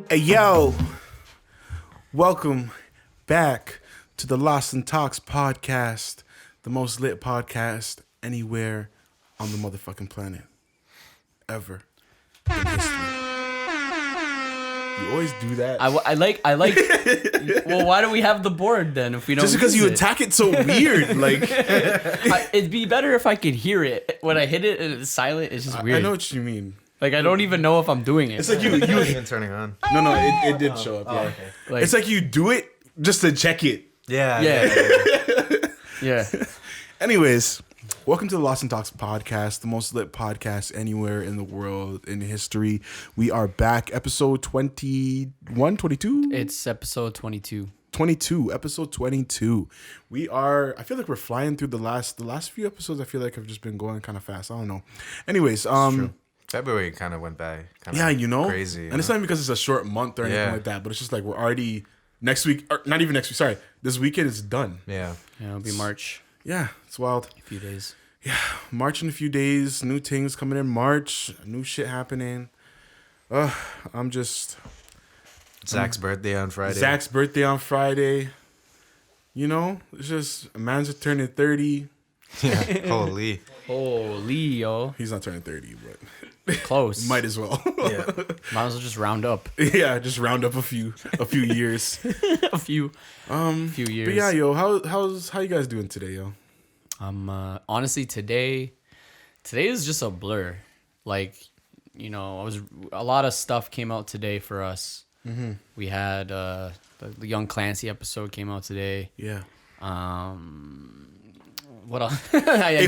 Hey, yo, welcome back to the Lost and Talks podcast, the most lit podcast anywhere on the motherfucking planet, ever in history. You always do that. I like. Well, why do we have the board then if we don't? Just because use you it? attack it so weird, like It'd be better if I could hear it. When I hit it and it's silent, it's just weird. I know what you mean. Like I don't even know if I'm doing it. It's like you even turning on. No, it did show up. Yeah, okay. Like, it's like you do it just to check it. Yeah. Anyways, welcome to the Lost and Talks podcast, the most lit podcast anywhere in the world in history. We are back, episode 21, 22? It's episode 22. 22, episode 22. I feel like we're flying through the last few episodes. I feel like have just been going kind of fast. I don't know. Anyways, True. February kind of went by. Crazy. And it's not even because it's a short month or anything like that, but it's just like we're already next week, or not even next week, sorry. This weekend is done. Yeah. Yeah, it'll be March. Yeah, it's wild. A few days. Yeah, March in a few days. New things coming in March. New shit happening. I'm just... Zach's birthday on Friday. Zach's birthday on Friday. You know, it's just a man's turning 30. Yeah. Holy. Holy, yo. He's not turning 30, but Close. might as well. Yeah. Might as well just round up. Yeah, just round up a few years. a few years. But yeah, yo, how you guys doing today, yo? Honestly, today is just a blur. Like, you know, a lot of stuff came out today for us. Mm-hmm. We had the Young Clancy episode came out today. Yeah. What else? I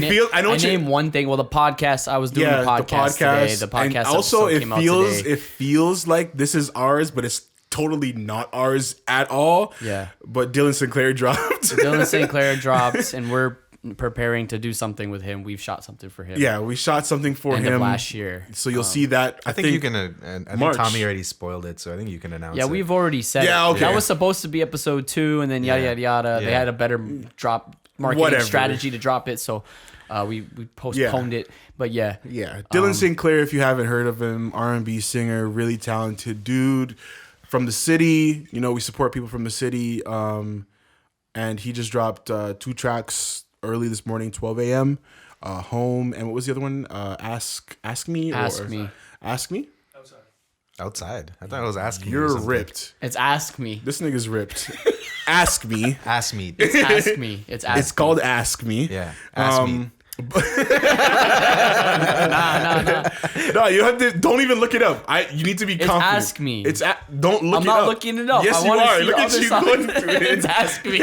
named one thing. Well, the podcast. I was doing the podcast today. The podcast. And also, episode came out today. It feels like this is ours, but it's totally not ours at all. Yeah. But Dylan Sinclair dropped. Dylan Sinclair dropped, and we're preparing to do something with him. We've shot something for him. Yeah, we shot something for end him of last year. So you'll see that. I think you can. I think March. Tommy already spoiled it, so I think you can announce it. Yeah, we've already said it. Okay. That was supposed to be episode 2, and then yada yada yada. Yeah. They had a better marketing Whatever. strategy to drop it, so we postponed it. But yeah. Dylan Sinclair, if you haven't heard of him, R&B singer, really talented dude from the city. You know, we support people from the city. And he just dropped 2 tracks early this morning, 12 a.m. Home, and what was the other one? Ask Me. Outside. I thought it was asking. You're ripped. It's Ask Me. This nigga's ripped. Ask Me. Ask me. It's Ask Me. It's Ask It's called Ask Me. Yeah. Ask me. Nah. No, you have to. Don't even look it up. You need to be confident. Ask Me. Don't look I'm it not up. looking it up. Yes, I you wanna are. see Look the at other you side. going through it. It's Ask Me.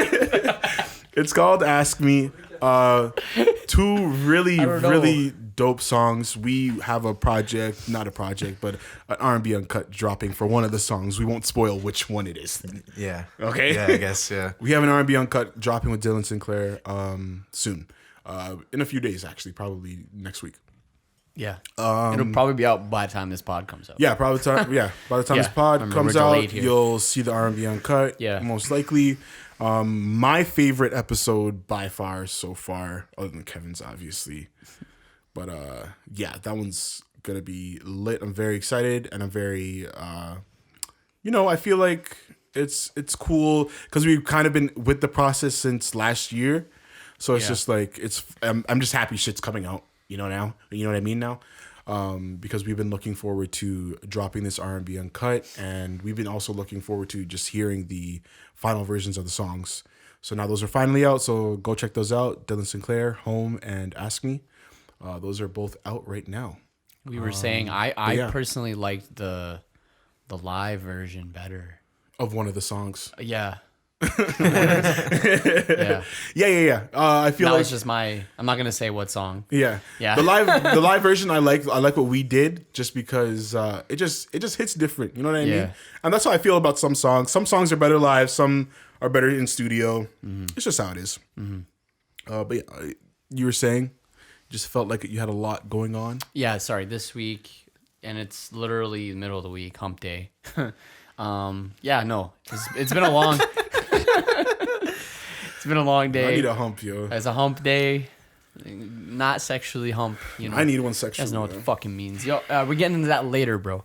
It's called Ask Me. 2 really dope songs. We have not a project, but an R&B uncut dropping for one of the songs. We won't spoil which one it is. Yeah. Okay. Yeah, I guess. Yeah. We have an R&B uncut dropping with Dylan Sinclair soon. In a few days, actually, probably next week. Yeah. It'll probably be out by the time this pod comes out. Yeah, probably by the time this pod comes out, you'll see the R&B uncut. Yeah. Most likely. My favorite episode by far so far, other than Kevin's, obviously. But yeah, that one's gonna be lit. I'm very excited, and I'm very I feel like it's cool because we've kind of been with the process since last year. So it's just like I'm just happy shit's coming out, you know what I mean now? Because we've been looking forward to dropping this R&B uncut, and we've been also looking forward to just hearing the final versions of the songs. So now those are finally out, so go check those out. Dylan Sinclair, Home, and Ask Me. Those are both out right now. We were saying I personally liked the live version better Of one of the songs. Yeah. Yeah. I feel That like was just I'm not gonna say what song. Yeah. Yeah. The live version I like what we did just because it just hits different. You know what I mean? Yeah. And that's how I feel about some songs. Some songs are better live, some are better in studio. Mm-hmm. It's just how it is. Mm-hmm. But yeah, you were saying just felt like you had a lot going on. Yeah, sorry, this week, and it's literally the middle of the week, hump day. Yeah, no. It's been a long It's been a long day. I need a hump, yo. It's a hump day. Not sexually hump, you know. I need one You sexually. guys know what the fucking means. Yo, we're getting into that later, bro.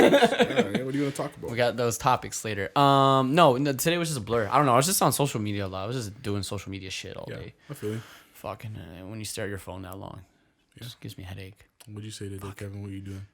Yeah, what do you want to talk about? We got those topics later. No, today was just a blur. I don't know. I was just on social media a lot. I was just doing social media shit all day. I feel you. Fucking when you stare at your phone that long, it just gives me a headache. What'd you say today, Kevin? What are you doing?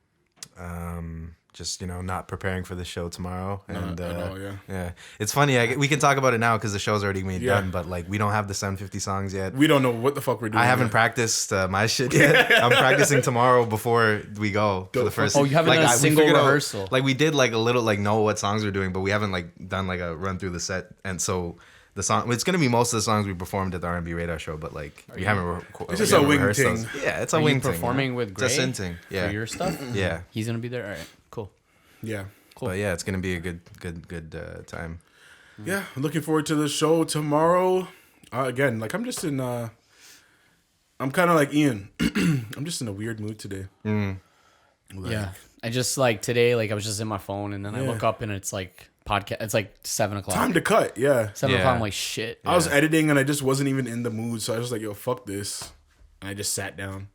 Just not preparing for the show tomorrow, and at all, yeah. It's funny. We can talk about it now because the show's already been done, but like we don't have the 750 songs yet. We don't know what the fuck we're doing. I haven't practiced my shit yet. I'm practicing tomorroor before we go for the first. Oh, you haven't done a single rehearsal. Like we did like a little know what songs we're doing, but we haven't like done like a run through the set, and so. The song, it's gonna be most of the songs we performed at the R&B Radar show, but like we haven't. It's just a wing thing. Yeah, it's a wing thing. Performing with Gray it's a thing. Yeah, for your stuff. Yeah, he's gonna be there. All right, cool. Yeah, cool. But yeah, it's gonna be a good time. Yeah, looking forward to the show tomorrow. Again, like I'm just in. I'm kind of like Ian. I'm just in a weird mood today. Yeah, I just like today. Like I was just in my phone, and then I look up and it's like. Podcast. It's like 7:00. Time to cut. Yeah. 7:00. I'm like shit. I was editing and I just wasn't even in the mood, so I was like, "Yo, fuck this," and I just sat down.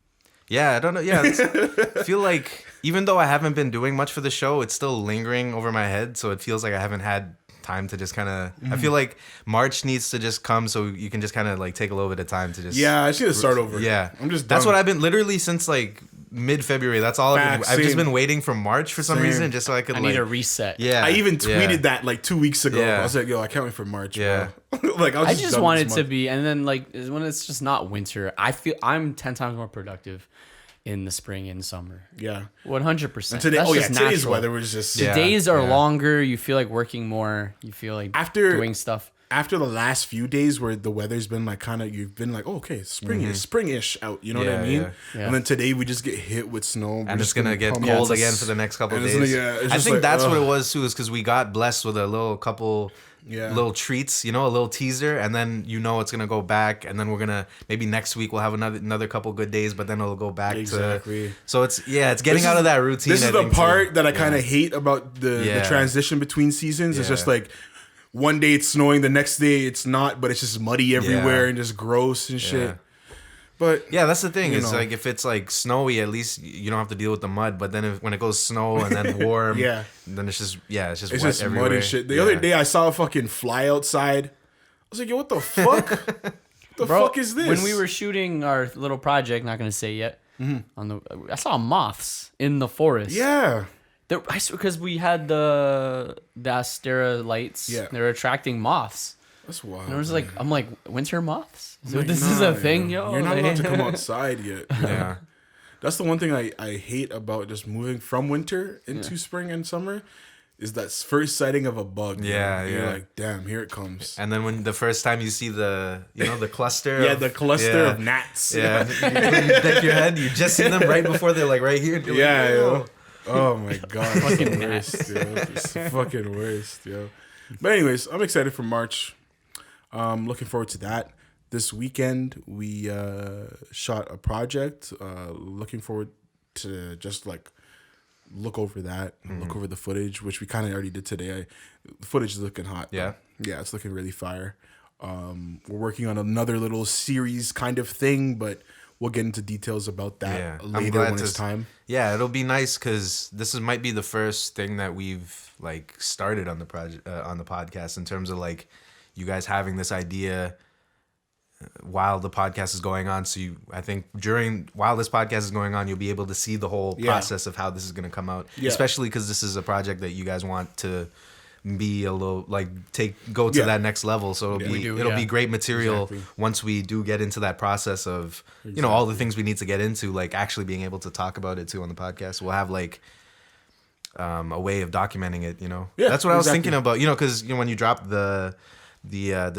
Yeah, I don't know. Yeah, I feel like even though I haven't been doing much for the show, it's still lingering over my head. So it feels like I haven't had time to just kind of. I feel like March needs to just come so you can just kind of like take a little bit of time to just. Yeah, I should start over. Yeah, I'm just. That's done. what I've been literally since like. Mid-February. That's all I've just been waiting for March for some reason, just so I could. I need a reset. Yeah, I even tweeted that like 2 weeks ago. Yeah. I was like, "Yo, I can't wait for March." Yeah, like I just want it to be, and then like when it's just not winter, I feel I'm 10 times more productive in the spring and summer. Yeah, 100%. Today, today's natural. weather was just. The days are longer. You feel like working more. You feel like doing stuff. After the last few days where the weather's been like kind of, you've been like, oh, okay, springish out. You know what I mean? Yeah. And then today we just get hit with snow. And it's gonna get cold again for the next couple of days. I think like, that's what it was too, is because we got blessed with a couple little treats, a little teaser, and then it's gonna go back, and then we're gonna maybe next week we'll have another couple good days, but then it'll go back to. So it's getting out of that routine. This is the part that I kind of hate about the transition between seasons. It's just like. One day it's snowing, the next day it's not, but it's just muddy everywhere and just gross and shit. But yeah, that's the thing. It's like if it's like snowy, at least you don't have to deal with the mud. But then when it goes snow and then warm, then it's just wet everywhere. Mud and shit. The other day I saw a fucking fly outside. I was like, yo, what the fuck? Fuck is this? When we were shooting our little project, not gonna say yet, I saw moths in the forest. Yeah. Because we had the Astera lights. Yeah. They were attracting moths. That's wild. And I was like, I'm like, winter moths? So this is a thing, yo. You're not allowed to come outside yet. Yeah. That's the one thing I hate about just moving from winter into spring and summer is that first sighting of a bug. Yeah, You're like, damn, here it comes. And then when the first time you see the cluster. The cluster of gnats. Yeah. You deck your head, you just see them right before they're like right here. Yeah, oh my god, it's the worst, yo. It's the fucking worst, yo. But anyways, I'm excited for March. Looking forward to that. This weekend we shot a project. Looking forward to just like look over that, look over the footage, which we kind of already did today. The footage is looking hot. Yeah, yeah, it's looking really fire. We're working on another little series kind of thing, but. We'll get into details about that later when it's time. Yeah, it'll be nice because might be the first thing that we've like started on the project on the podcast in terms of like you guys having this idea while the podcast is going on. So I think while this podcast is going on, you'll be able to see the whole process of how this is going to come out. Yeah. Especially because this is a project that you guys want to be a little like go to that next level, so it'll be great material once we do get into that process of all the things we need to get into, like actually being able to talk about it too on the podcast. We'll have like a way of documenting it. That's what I was thinking about. Because when you drop the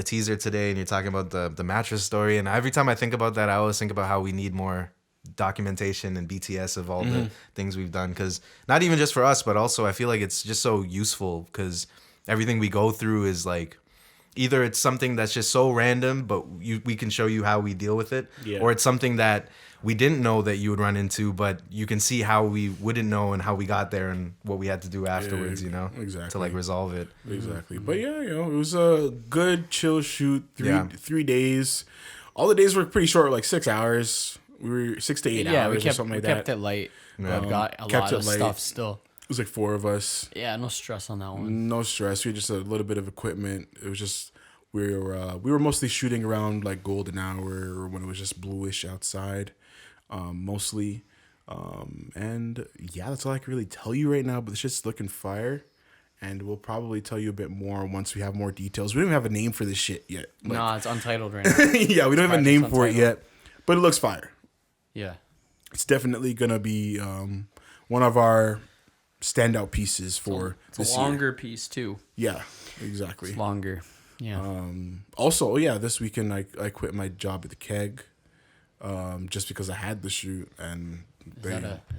teaser today and you're talking about the mattress story, and every time I think about that, I always think about how we need more documentation and BTS of all the things we've done, because not even just for us, but also I feel like it's just so useful because everything we go through is like either it's something that's just so random but we can show you how we deal with it, or it's something that we didn't know that you would run into, but you can see how we wouldn't know and how we got there and what we had to do afterwards, exactly, to like resolve it. Exactly. But it was a good chill shoot. 3 days. All the days were pretty short, like 6 hours. We were 6 to 8 hours or something like that. We kept it light. Got a lot of stuff still. was like 4 of us. Yeah, no stress on that one. No stress. We had just a little bit of equipment. It was just we were mostly shooting around like golden hour or when it was just bluish outside, mostly. And yeah, that's all I can really tell you right now. But the shit's looking fire, and we'll probably tell you a bit more once we have more details. We don't even have a name for this shit yet. Like, Nah, it's untitled right now. yeah, we don't have a name for it yet, but it looks fire. Yeah. It's definitely gonna be one of our standout pieces for It's a longer piece too. Yeah, exactly. It's longer. Yeah. Also, yeah, this weekend I quit my job at the Keg, just because I had the shoot and Is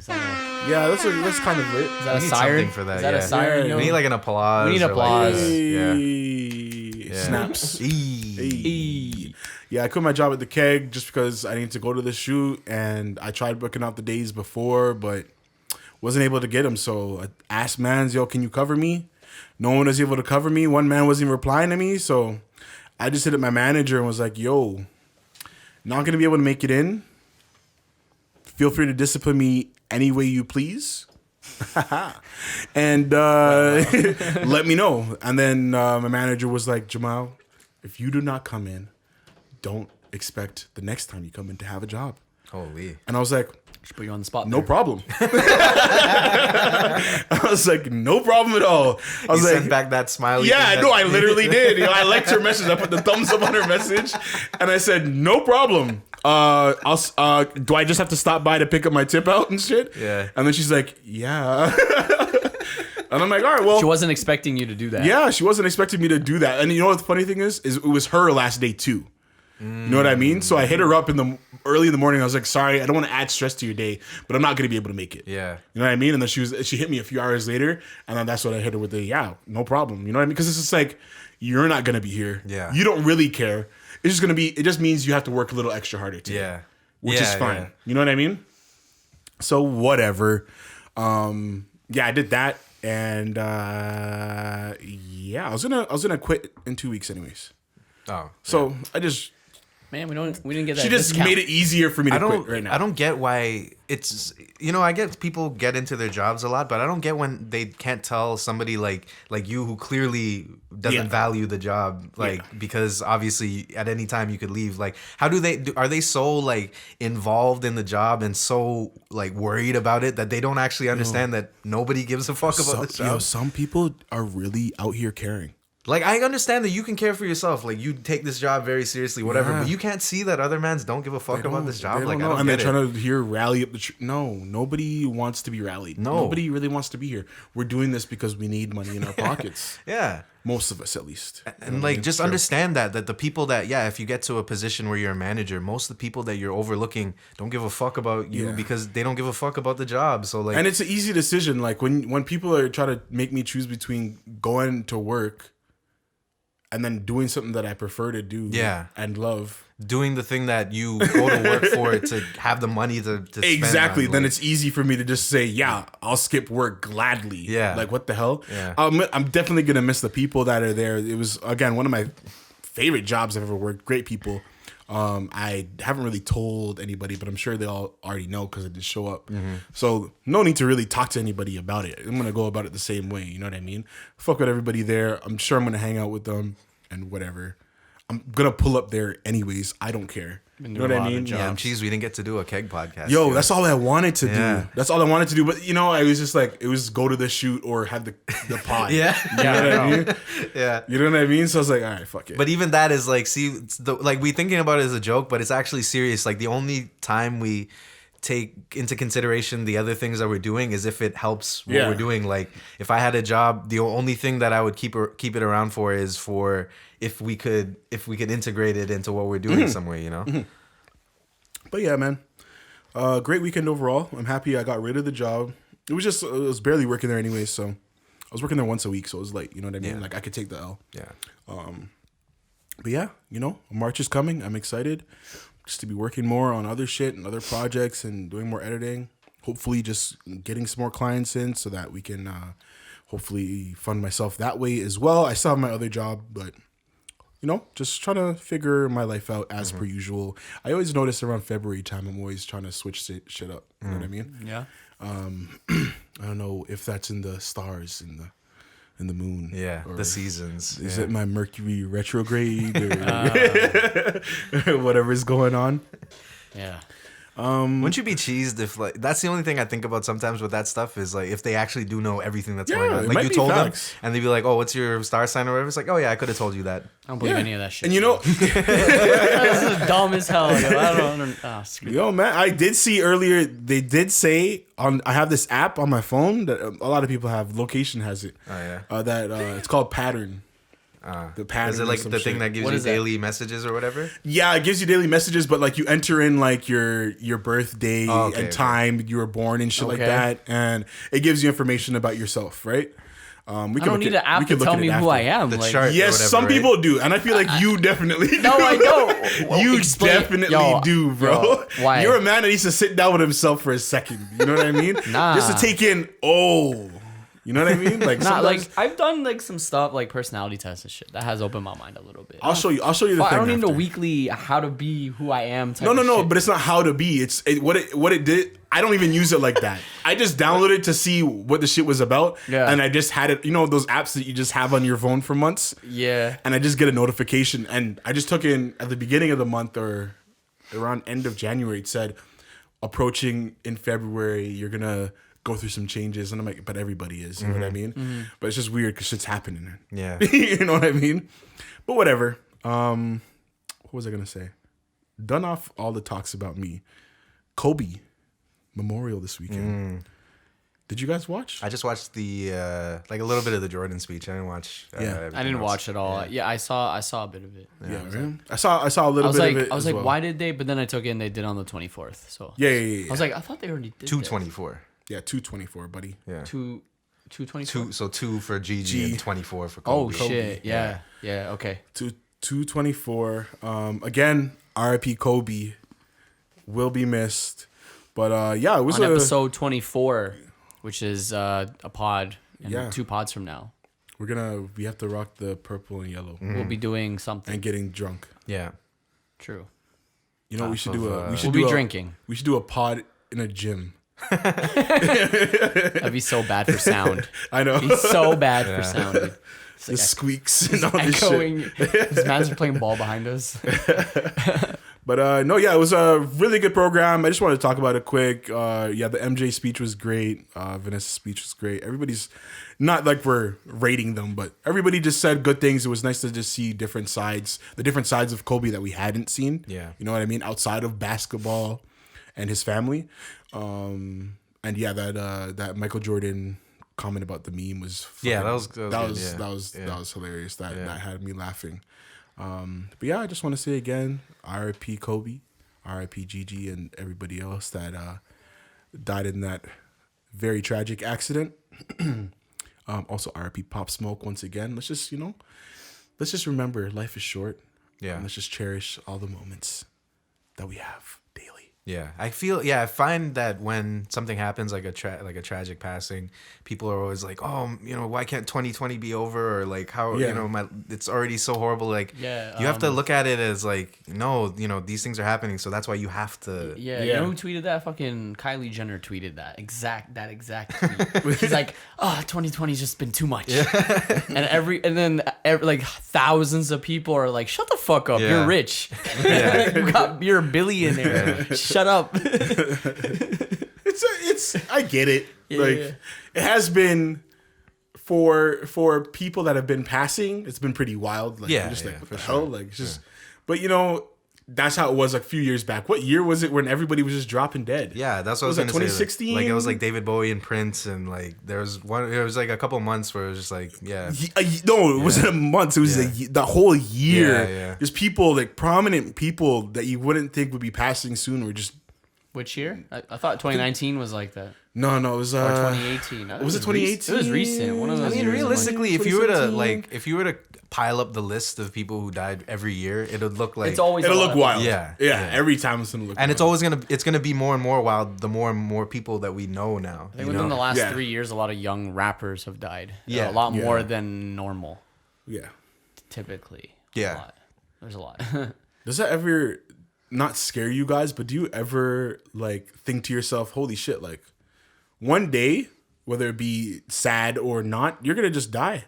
that yeah, that's kind of lit. a We need siren something for that, Is that yeah. a siren? Yeah, We need like an applause. We need or, like, applause. yeah. Yeah. Snaps. Eee. Yeah, I quit my job at the Keg just because I needed to go to the shoot, and I tried booking out the days before, but wasn't able to get them. So I asked mans, yo, can you cover me? No one was able to cover me. One man wasn't even replying to me, so I just hit up my manager and was like, yo, not gonna be able to make it in. Feel free to discipline me any way you please. And let me know. And then my manager was like, Jamal, if you do not come in, don't expect the next time you come in to have a job. Holy. And I was like, Just put you on the spot. no there. problem. I was like, no problem at all. I was You like, sent back that smiley. yeah, thing no, that- I literally did. You know, I liked her message. I put the thumbs up on her message, and I said, no problem. Do I just have to stop by to pick up my tip out and shit? Yeah. And then she's like, yeah. And I'm like, all right, well. She wasn't expecting you to do that. Yeah, she wasn't expecting me to do that. And you know what the funny thing is it was her last day too. You know what I mean? So I hit her up early in the morning. I was like, sorry, I don't want to add stress to your day, but I'm not going to be able to make it. Yeah. You know what I mean? And then she hit me a few hours later, and then that's what I hit her with yeah, no problem. You know what I mean? Because it's just like, you're not going to be here. Yeah. You don't really care. It's just going to be, it just means you have to work a little extra harder too. Yeah. Which is fine. yeah. You know what I mean? So whatever. Yeah, I did that. And yeah, I was gonna quit in 2 weeks anyways. Oh. So I just Man, we didn't get that. she just discount. made it easier for me to quit right now. I don't get why it's, I get people get into their jobs a lot, but I don't get when they can't tell somebody like you who clearly doesn't Yeah. value the job, because obviously at any time you could leave. Like, how are they so like involved in the job and so like worried about it that they don't actually understand that nobody gives a fuck about the job? Some people are really out here caring. Like, I understand that you can care for yourself. Like, you take this job very seriously, whatever. Yeah. But you can't see that other mans don't give a fuck about this job. They Like, don't I know. don't And they're get it. trying to rally up the. No, nobody wants to be rallied. No. Nobody really wants to be here. We're doing this because we need money in our pockets. Yeah. Most of us, at least. And like, just understand that the people that, if you get to a position where you're a manager, most of the people that you're overlooking don't give a fuck about you Yeah. because they don't give a fuck about the job. So like, And it's an easy decision. Like when people are trying to make me choose between going to work and then doing something that I prefer to do, Yeah. and love. doing the thing that you go to work for to have the money to spend Exactly. on, Then like- it's easy for me to just say, yeah, I'll skip work gladly. Yeah. Like, what the hell? Yeah. I'm definitely going to miss the people that are there. It was, again, one of my favorite jobs I've ever worked. Great people. I haven't really told anybody, but I'm sure they all already know because it did show up. Mm-hmm. So no need to really talk to anybody about it. I'm going to go about it the same way. You know what I mean? Fuck with everybody there. I'm sure I'm going to hang out with them and whatever. I'm going to pull up there anyways. I don't care. You know what I mean? Yeah, I'm cheese. We didn't get to do a keg podcast. Yo, dude. that's all I wanted to Yeah. do. That's all I wanted to do. But I was just like, it was go to the shoot or have the pod. Yeah. You know what I mean? Yeah. You know what I mean? So I was like, all right, fuck it. But even that is like, see, we thinking about it as a joke, but it's actually serious. Like, the only time we take into consideration the other things that we're doing is if it helps what Yeah. we're doing. Like, if I had a job, the only thing that I would keep it around for is for if we could integrate it into what we're doing somewhere, you know? But yeah, man. Great weekend overall. I'm happy I got rid of the job. It was barely working there anyway, so I was working there once a week, so it was like, you know what I mean? Yeah. Like, I could take the L. Yeah. But yeah, March is coming. I'm excited just to be working more on other shit and other projects and doing more editing. Hopefully just getting some more clients in so that we can hopefully fund myself that way as well. I still have my other job, but just trying to figure my life out as per usual. I always notice around February time, I'm always trying to switch shit up. You know what I mean? Yeah. I don't know if that's in the stars in the moon. Yeah, or the seasons. Is yeah. it my Mercury retrograde or whatever's going on? Yeah. Wouldn't you be cheesed if like that's the only thing I think about sometimes with that stuff is like if they actually do know everything that's going Yeah, on. it Like might you be told facts. them and they'd be like, "Oh, what's your star sign or whatever?" It's like, "Oh yeah, I could have told you that." I don't believe any of that shit. And you know, this is dumb as hell. Yo. I don't. Oh, screw yo, man, I did see earlier. They did say on. I have this app on my phone that a lot of people have. Location has it. Oh yeah. That it's called Pattern. The pattern. Is it or like some the shit. thing that gives What you is that? daily messages or whatever? Yeah, it gives you daily messages, but like you enter in like your birthday Oh, okay, and okay. time you were born and shit like Okay. that, and it gives you information about yourself, right? We I don't need an app to tell me who I am. The like, chart. Yes, or whatever, some right? people do, and I feel like you definitely do. No, I don't. Well, You explain- definitely Yo, do, bro. yo, why? You're a man that needs to sit down with himself for a second. You know what I mean? Nah. Just to take in, you know what I mean? Like, Not sometimes- like I've done like some stuff like personality tests and shit that has opened my mind a little bit. I'll show you the But thing. I don't need a after. weekly how to be who I am. Type No, of shit. but it's not how to be. It's what it did. I don't even use it like that. I just downloaded to see what the shit was about. Yeah. And I just had it, those apps that you just have on your phone for months. Yeah. And I just get a notification. And I just took in at the beginning of the month or around end of January, it said, approaching in February, you're going to go through some changes. And I'm like, but everybody is. You know what I mean? Mm-hmm. But it's just weird because shit's happening. Yeah. You know what I mean? But whatever. What was I going to say? Done off all the talks about me. Kobe Memorial this weekend. Did you guys watch? I just watched the like a little bit of the Jordan speech. I didn't watch. Yeah. everything I didn't else. watch it all. Yeah, I saw a bit of it. Yeah, right? I saw a I little was bit like, of it. I was as like, well. why did they? But then I took in they did on the 24th. So Yeah. I was like, I thought they already did. 224. Yeah, 224, buddy. Yeah. 224. Two for Gigi G. and 24 for Oh Kobe. shit! Yeah. Okay. 224. Again, R.I.P. Kobe will be missed. But yeah, it was On episode 24, which is a pod, and Yeah. 2 pods from now, we have to rock the purple and yellow we'll be doing something. and getting drunk. Yeah. True. You know, we should do a. We should We'll do be a, drinking. We should do a pod in a gym. That'd be so bad for sound. I know. Be so bad for sound. Dude. It's The like squeaks and all this shit. echoing. These mans are playing ball behind us. But no, yeah, it was a really good program. I just wanted to talk about it quick. Yeah, the MJ speech was great. Vanessa's speech was great. Everybody's not like we're rating them, but everybody just said good things. It was nice to just see the different sides of Kobe that we hadn't seen. Yeah. You know what I mean? Outside of basketball and his family. And yeah, that Michael Jordan comment about the meme was Yeah, fucking- that was good, that was hilarious. That Yeah. had me laughing. But yeah, I just want to say again, R.I.P. Kobe, R.I.P. Gigi, and everybody else that died in that very tragic accident. Also, R.I.P. Pop Smoke once again. Let's just remember life is short. Yeah. And let's just cherish all the moments that we have daily. Yeah, I find that when something happens like a tragic passing, people are always like, oh, why can't 2020 be over? Or like how, Yeah. it's already so horrible. Like, Yeah, you have to look at it as like, no, these things are happening. So that's why you have to. Yeah, you Yeah. know who tweeted that? Fucking Kylie Jenner tweeted that exact tweet. She's like, "Oh, 2020's just been too much," and then like thousands of people are like, "Shut the fuck up! Yeah. You're rich. You're a billionaire. Shut up." It's I get it. Like Yeah. it has been for people that have been passing, it's been pretty wild. Like Yeah, you're just like yeah, what for the sure. hell? Like it's just but that's how it was like a few years back. What year was it when everybody was just dropping dead? Yeah, that's what Was I it was going to say. 2016? Like it was like David Bowie and Prince, and like there was like a couple months where it was just like, yeah, No, it wasn't a month. It was the whole year. Yeah, yeah. There's people like prominent people that you wouldn't think would be passing soon. Were just Which year? I thought 2019 was like that, no. It was or 2018. was it 2018? It was recent. One of I those. mean, years, realistically, if you were to 2017. if you were to pile up the list of people who died every year, it would look like it's always It'll a look lot. wild. Yeah, yeah. yeah. Every time it's gonna look. and wild. it's always gonna be more and more wild the more and more people that we know now. I think you within know? the last Yeah. 3 years, a lot of young rappers have died. Yeah. a lot Yeah. more than normal. yeah. Typically, Yeah. a lot. There's a lot. Does that ever not scare you guys? But do you ever like think to yourself, "Holy shit!" Like one day whether it be sad or not, you're gonna just die,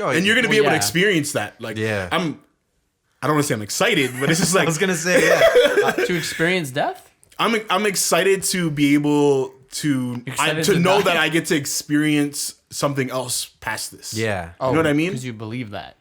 Oh, and you're gonna be able to yeah. experience that. Like, Yeah. I don't want to say I'm excited, but it's just I like was gonna say, yeah. To experience death. I'm excited to be able to Excited to to know die? that I get to experience something else past this. Yeah. You know what I mean? Because you believe that.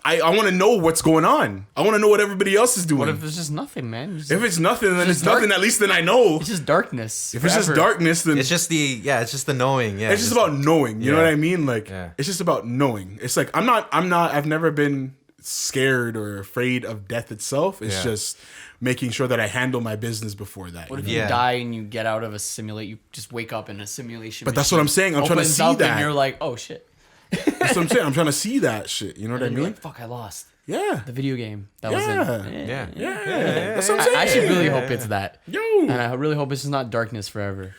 I want to know what's going on. I want to know what everybody else is doing. What if there's just nothing, man? If it's nothing, then just it's nothing. dark- At least then I know. It's just darkness. If it's just forever. darkness, then It's just the knowing. Yeah. it's just about knowing. You know Yeah. what I mean? Like, Yeah. it's just about knowing. It's like I've never been scared or afraid of death itself. It's Yeah. just making sure that I handle my business before that. What if you know? you Yeah. die and you get out of a simulate? You just wake up in a simulation. But that's what I'm saying. I'm trying to opens see up that. and you're like, oh shit. That's what I'm saying. I'm trying to see that shit. You know what I And you're mean? like, fuck, I lost Yeah. the video game. That Yeah. was Yeah. Yeah. That's what I'm saying. I actually really hope it's that. Yo. And I really hope it's just not darkness forever.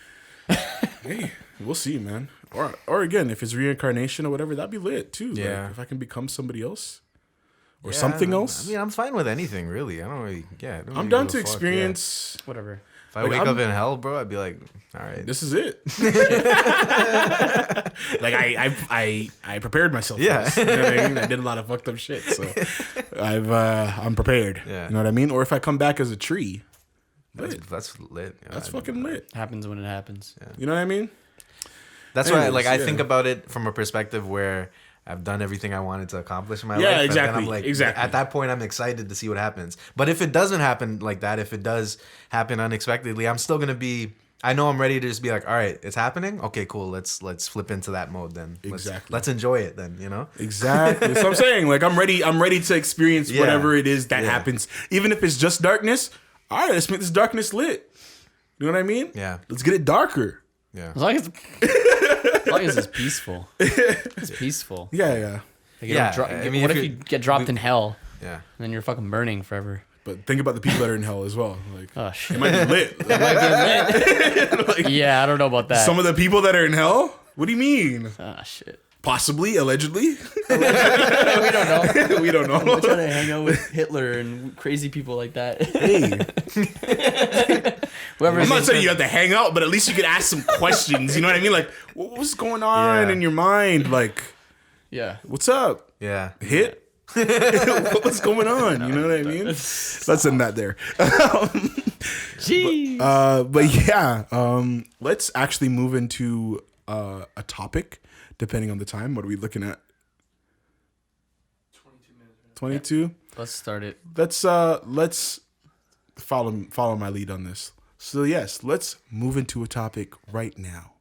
Hey, we'll see, man. Or again, if it's reincarnation or whatever, that'd be lit too. Yeah. Like, if I can become somebody else or Yeah, something else. I mean, I'm fine with anything, really. I don't really. Yeah. I don't I'm really down give to a fuck, experience. Whatever. Yeah. If I like, wake I'm- up in hell, bro, I'd be like, all right. This is it. Like I prepared myself. Yeah. For this, you know what I mean? I did a lot of fucked up shit, so I'm prepared. Yeah. You know what I mean? Or if I come back as a tree, That's lit. Yeah, that's I- fucking lit. Happens when it happens. You know what I mean? That's why, Anyways, like, I yeah. think about it from a perspective where I've done everything I wanted to accomplish in my Yeah, life. and then exactly, I'm like, exactly. At that point, I'm excited to see what happens. But if it doesn't happen like that, if it does happen unexpectedly, I'm still gonna be. I know I'm ready to just be like, all right, it's happening. Okay, cool. Let's flip into that mode then. Exactly. Let's enjoy it then. You know. Exactly. That's what I'm saying. Like I'm ready to experience Yeah. whatever it is that Yeah. happens. Even if it's just darkness. All right, let's make this darkness lit. You know what I mean? Yeah. Let's get it darker. Yeah. As long as it's peaceful. It's peaceful. Yeah, yeah. Like, you Yeah, don't I mean, what if if you- you get dropped in hell Yeah. and then you're fucking burning forever? But think about the people that are in hell as well. Like Oh shit. it might be lit. It might be lit. Like, Yeah, I don't know about that. some of the people that are in hell? What do you mean? Ah shit. Possibly, allegedly. We don't know. We don't I'm know. trying to hang out with Hitler and crazy people like that. Hey, Whoever I'm not saying you have to hang out, but at least you could ask some questions. You know what I mean? Like, what's going on Yeah. in your mind? Like, Yeah. what's up? Yeah. Hit? What's going on? You know what I mean? Let's end that there. Jeez. But yeah, let's actually move into a topic, depending on the time. What are we looking at? 22. Let's start it. Let's follow my lead on this. So yes, let's move into a topic right now.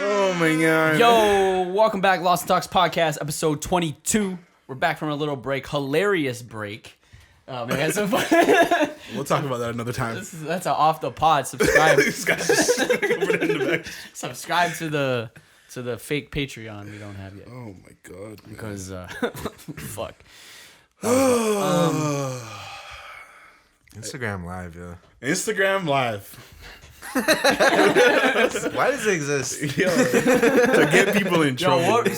Oh my god. Yo, welcome back, Lost and Talks podcast, episode 22. We're back from a little break, hilarious break. Man, we had some fun. We'll talk about that another time. That's an off the pod. Subscribe. This guy's just over there in the back. Subscribe to the fake Patreon we don't have yet Oh my god. man. because fuck. Instagram Live. Yeah. Instagram Live. Why does it exist? Yo, to get people in Yo, trouble. what,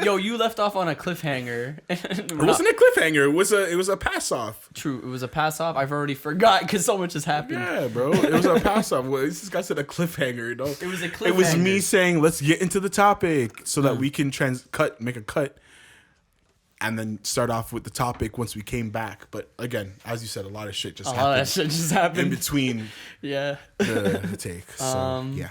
so you left off on a cliffhanger. It wasn't a cliffhanger. It was a pass off. True. It was a pass off. I've already forgot because so much has happened. Yeah, bro. It was a pass off. Well, this guy said a cliffhanger. You know? It was a It was cliffhanger. me saying, "Let's get into the topic so that we can make a cut, and then start off with the topic once we came back." But again, as you said, a lot of shit just A lot of that happened shit just in happened. between Yeah. the take. So yeah.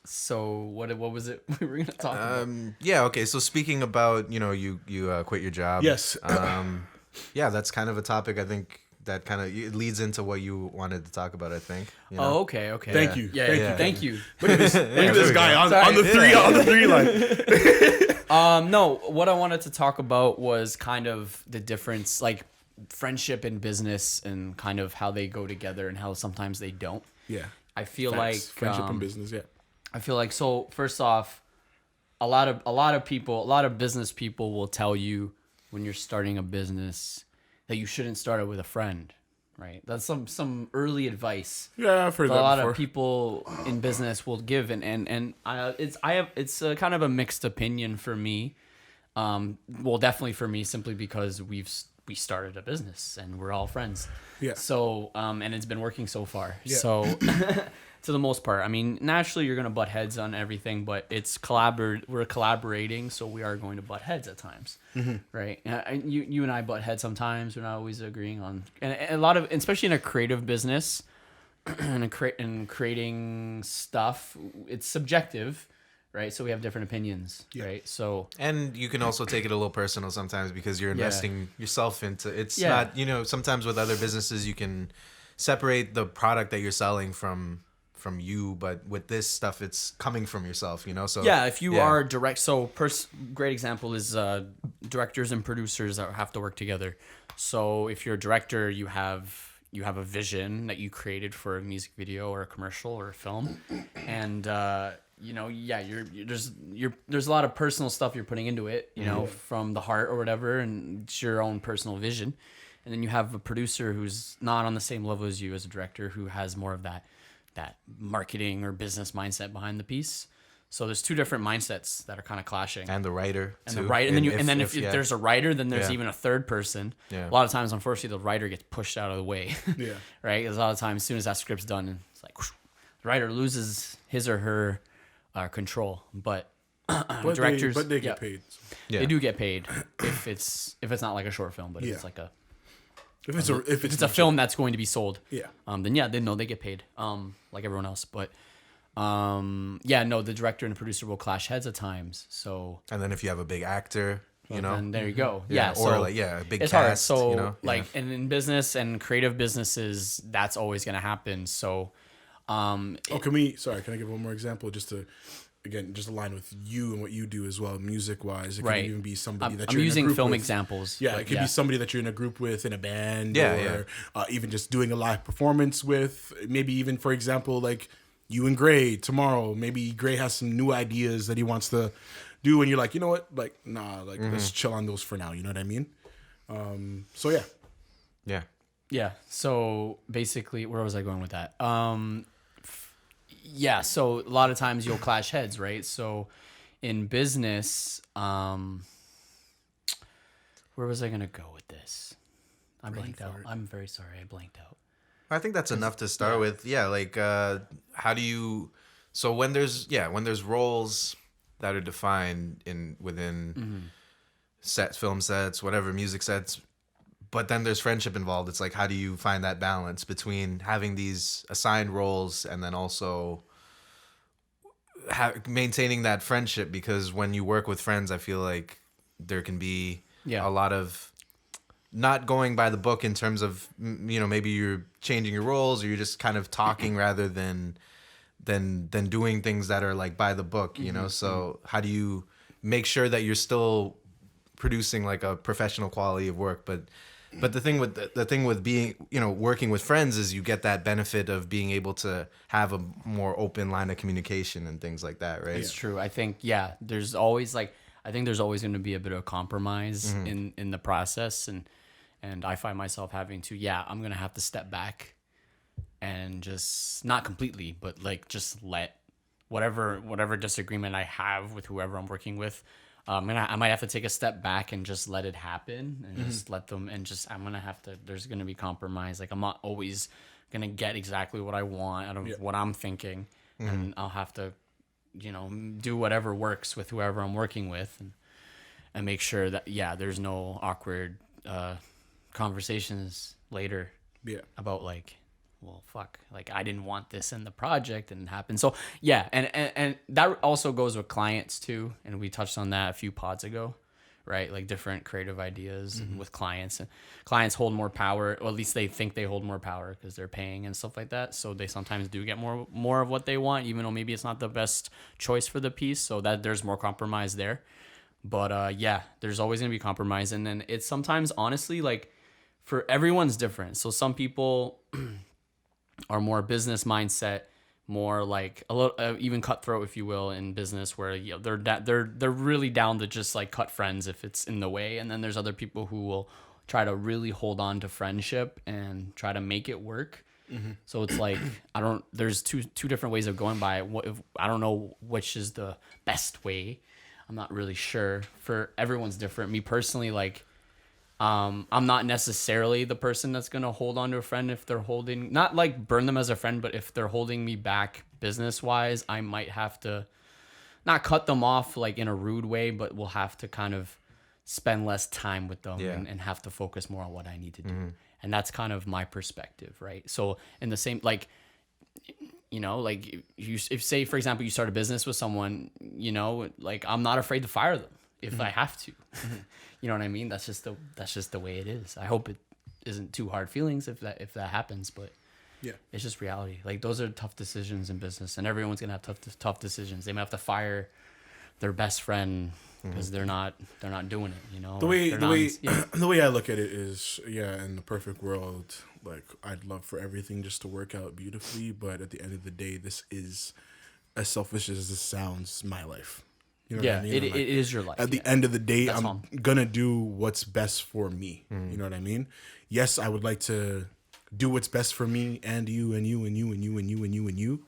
So what was it we were gonna talk about? Yeah. Okay. So speaking about, you quit your job. Yes. Yeah, that's kind of a topic I think that kind of it leads into what you wanted to talk about. I think. You know? Oh, okay. Thank you. Yeah, Thank yeah, you. thank you. Look at this there we guy go. on the three line. No, what I wanted to talk about was kind of the difference, like friendship and business, and kind of how they go together and how sometimes they don't. Yeah. I feel Facts. like friendship and business. Yeah. I feel like so. First off, a lot of business people will tell you when you're starting a business that you shouldn't start it with a friend, right? That's some early advice. Yeah, I've heard A that lot before. of people in business will give, and it's a kind of a mixed opinion for me. Well, definitely for me, simply because we've we started a business and we're all friends. Yeah. So, and it's been working so far. Yeah. So, to the most part, I mean, naturally you're gonna butt heads on everything, but we're collaborating, so we are going to butt heads at times, right? You and I butt heads sometimes. We're not always agreeing on, and a lot of, especially in a creative business, and creating stuff, it's subjective. Right, so we have different opinions, right? So, and you can also take it a little personal sometimes because you're investing yourself into it's not, sometimes with other businesses you can separate the product that you're selling from you, but with this stuff it's coming from yourself, so if you are direct, great example is directors and producers that have to work together. So if you're a director, you have a vision that you created for a music video or a commercial or a film, and there's a lot of personal stuff you're putting into it, from the heart or whatever, and it's your own personal vision. And then you have a producer who's not on the same level as you as a director, who has more of that marketing or business mindset behind the piece. So there's two different mindsets that are kind of clashing. And the writer and too. The writer, and then if there's a writer, then there's even a third person. Yeah. A lot of times, unfortunately, the writer gets pushed out of the way. Yeah. Right? Because a lot of times, as soon as that script's done, it's like whoosh, the writer loses his or her control. But directors, they get paid. So. They do get paid if it's not like a short film, but if it's like if it's a film that's going to be sold. Yeah. Then they know they get paid. Like everyone else, but. The director and the producer will clash heads at times. So, and then if you have a big actor, and there you go. Yeah, so or a big it's cast. Hard. So, and in business and creative businesses, that's always going to happen. So, can I give one more example just to align with you and what you do as well, music wise? It could even be somebody that you're using in a group film with. examples. Yeah, it could be somebody that you're in a group with in a band, even just doing a live performance with. Maybe even, for example, like you and Gray tomorrow. Maybe Gray has some new ideas that he wants to do, and you're like, you know what, like, nah, like let's chill on those for now. You know what I mean? Yeah. So basically, where was I going with that? So a lot of times you'll clash heads, right? So in business, where was I going to go with this? I blanked out. I'm very sorry. I blanked out. I think that's enough to start with. Yeah, like how do you? So when there's roles that are defined within film sets, whatever, music sets, but then there's friendship involved. It's like, how do you find that balance between having these assigned roles and then also maintaining that friendship? Because when you work with friends, I feel like there can be a lot of not going by the book in terms of, maybe you're changing your roles or you're just kind of talking rather than doing things that are like by the book, So how do you make sure that you're still producing like a professional quality of work, but the thing with being, working with friends is you get that benefit of being able to have a more open line of communication and things like that, right? It's true. I think there's always going to be a bit of compromise in the process, and I find myself having to I'm going to have to step back and just not completely, but like just let whatever disagreement I have with whoever I'm working with, I might have to take a step back and just let it happen and just let them, and just there's going to be compromise. Like I'm not always going to get exactly what I want out of what I'm thinking, and I'll have to do whatever works with whoever I'm working with, and make sure that there's no awkward conversations later about like, well, fuck, like I didn't want this in the project and it happened. So and that also goes with clients too, and we touched on that a few pods ago, right? Like different creative ideas with clients, and clients hold more power, or at least they think they hold more power because they're paying and stuff like that. So they sometimes do get more of what they want, even though maybe it's not the best choice for the piece. So that there's more compromise there. But there's always gonna be compromise, and then it's sometimes honestly like for everyone's different. So some people are more business mindset, more like a little even cutthroat, if you will, in business, where they're really down to just like cut friends if it's in the way. And then there's other people who will try to really hold on to friendship and try to make it work. So it's like there's two different ways of going by it. I don't know which is the best way. I'm not really sure. For everyone's different. Me personally, like I'm not necessarily the person that's going to hold on to a friend if they're holding, not like burn them as a friend, but if they're holding me back business wise, I might have to not cut them off like in a rude way, but we'll have to kind of spend less time with them and have to focus more on what I need to do. And that's kind of my perspective, right? So in the same, like, like if say, for example, you start a business with someone, like I'm not afraid to fire them if I have to. You know what I mean? That's just the way it is. I hope it isn't too hard feelings if that happens, but Yeah. it's just reality. Like those are tough decisions in business, and everyone's gonna have tough decisions. They might have to fire their best friend because they're not doing it. The way yeah. the way I look at it is, in the perfect world, like I'd love for everything just to work out beautifully, but at the end of the day, this is, as selfish as this sounds, my life. You know what I mean? It is your life. At the end of the day, That's I'm gonna do what's best for me. You know what I mean? Yes, I would like to do what's best for me and you and you and you and you and you and you and you.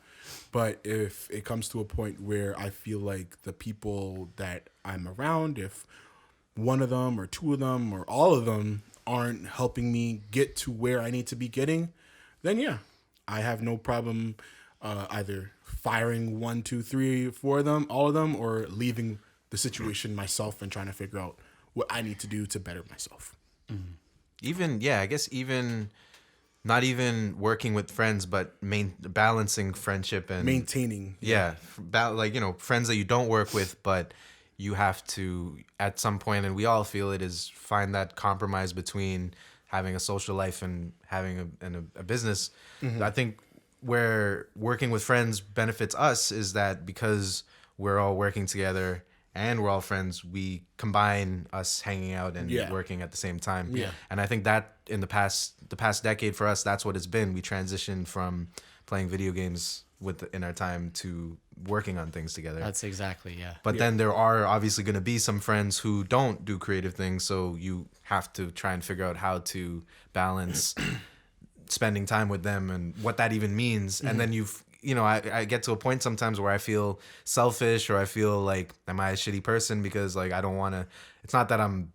But if it comes to a point where I feel like the people that I'm around, if one of them or two of them or all of them aren't helping me get to where I need to be getting, then I have no problem either firing 1, 2, 3, 4 of them, all of them, or leaving the situation myself and trying to figure out what I need to do to better myself. I guess even not even working with friends, but balancing friendship and Maintaining. friends that you don't work with, but you have to at some point, and we all feel it, is find that compromise between having a social life and having a business. I think where working with friends benefits us is that because we're all working together and we're all friends, we combine us hanging out and working at the same time. Yeah. And I think that in the past decade for us, that's what it's been. We transitioned from playing video games in our time to working on things together. That's exactly, But then there are obviously going to be some friends who don't do creative things, so you have to try and figure out how to balance spending time with them and what that even means. And then I get to a point sometimes where I feel selfish, or I feel like, am I a shitty person because like I don't want to, it's not that I'm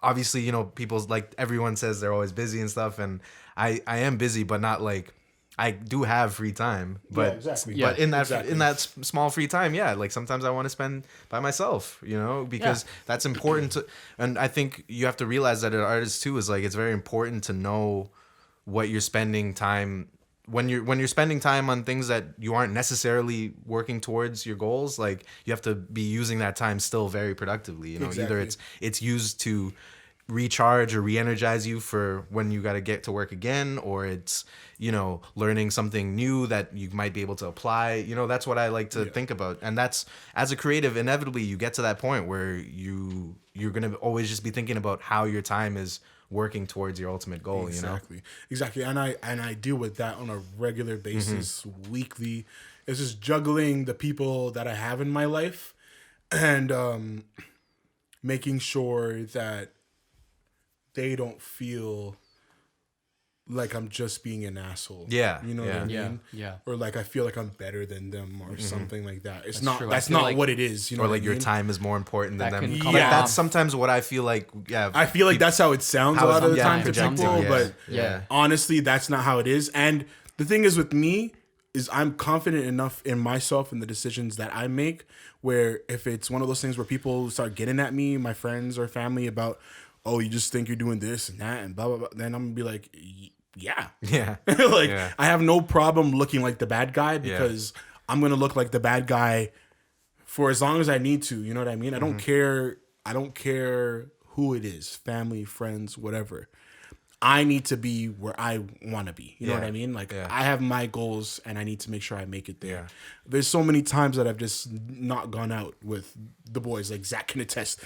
obviously, people's, like, everyone says they're always busy and stuff, and I am busy, but not like, I do have free time, but exactly. But in that small free time, like sometimes I want to spend by myself, because that's important to. And I think you have to realize that an artist too is like, it's very important to know what you're spending time when you're spending time on things that you aren't necessarily working towards your goals. Like, you have to be using that time still very productively. Exactly. Either it's used to recharge or re-energize you for when you got to get to work again, or it's learning something new that you might be able to apply. That's what I like to think about. And that's, as a creative, inevitably you get to that point where you're gonna always just be thinking about how your time is working towards your ultimate goal. Exactly. And I deal with that on a regular basis, weekly. It's just juggling the people that I have in my life and making sure that they don't feel like I'm just being an asshole. Yeah. You know what I mean? Yeah. Or like I feel like I'm better than them or something like that. It's That's not true. that's I feel not like- what it is. You know Or what like I your mean? time is more important than That them. can Like, come off. that's sometimes what I feel like. Yeah. I feel like that's how it sounds a lot of the time to projecting, people, but Yeah. honestly, that's not how it is. And the thing is with me is I'm confident enough in myself and the decisions that I make, where if it's one of those things where people start getting at me, my friends or family, about, oh, you just think you're doing this and that and blah, blah, blah, then I'm gonna be like, yeah. Yeah. Like, Yeah. I have no problem looking like the bad guy because I'm gonna look like the bad guy for as long as I need to. You know what I mean? I don't care. I don't care who it is, family, friends, whatever. I need to be where I want to be. You know what I mean? Like, I have my goals and I need to make sure I make it there. Yeah. There's so many times that I've just not gone out with the boys. Like, Zach can attest.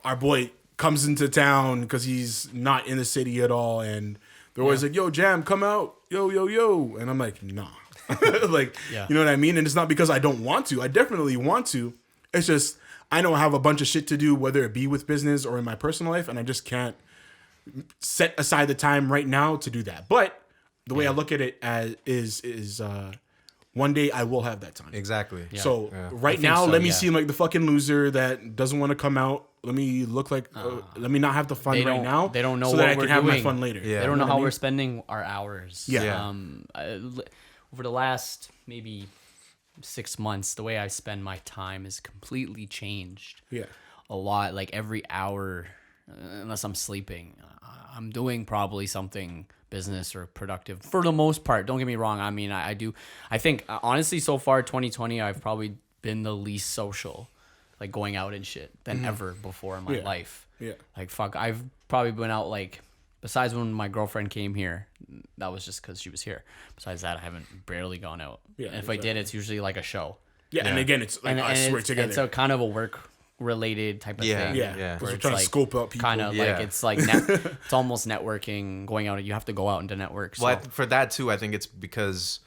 Our boy comes into town because he's not in the city at all. And they're always like, yo, Jam, come out. Yo, yo, yo. And I'm like, nah. Like, you know what I mean? And it's not because I don't want to. I definitely want to. It's just, I know I have a bunch of shit to do, whether it be with business or in my personal life. And I just can't set aside the time right now to do that. But the way I look at it as is one day I will have that time. Exactly. So I right think now, so, let me yeah. seem like the fucking loser that doesn't want to come out. Let me look like, let me not have the fun They right don't- now. they don't know so that what I can we're have my doing. fun later. Yeah. They don't know what I how mean? we're spending our hours. Yeah. Over the last maybe 6 months, the way I spend my time is completely changed. Yeah. A lot. Like every hour, unless I'm sleeping, I'm doing probably something business or productive for the most part. Don't get me wrong. I mean, I do. I think honestly, so far 2020, I've probably been the least social, like going out and shit, than ever before in my Yeah. life. Yeah. Like fuck, I've probably been out like. Besides when my girlfriend came here, that was just because she was here. Besides that, I haven't barely gone out. Yeah, And if I did, it's usually like a show. Yeah. And again, it's like us, we're together. It's a kind of a work related type of Yeah, thing. yeah. yeah. Because where we're it's trying to like scope out people. kind of Yeah. like it's like it's almost networking, going out. You have to go out into network. So. Well, for that too, I think it's because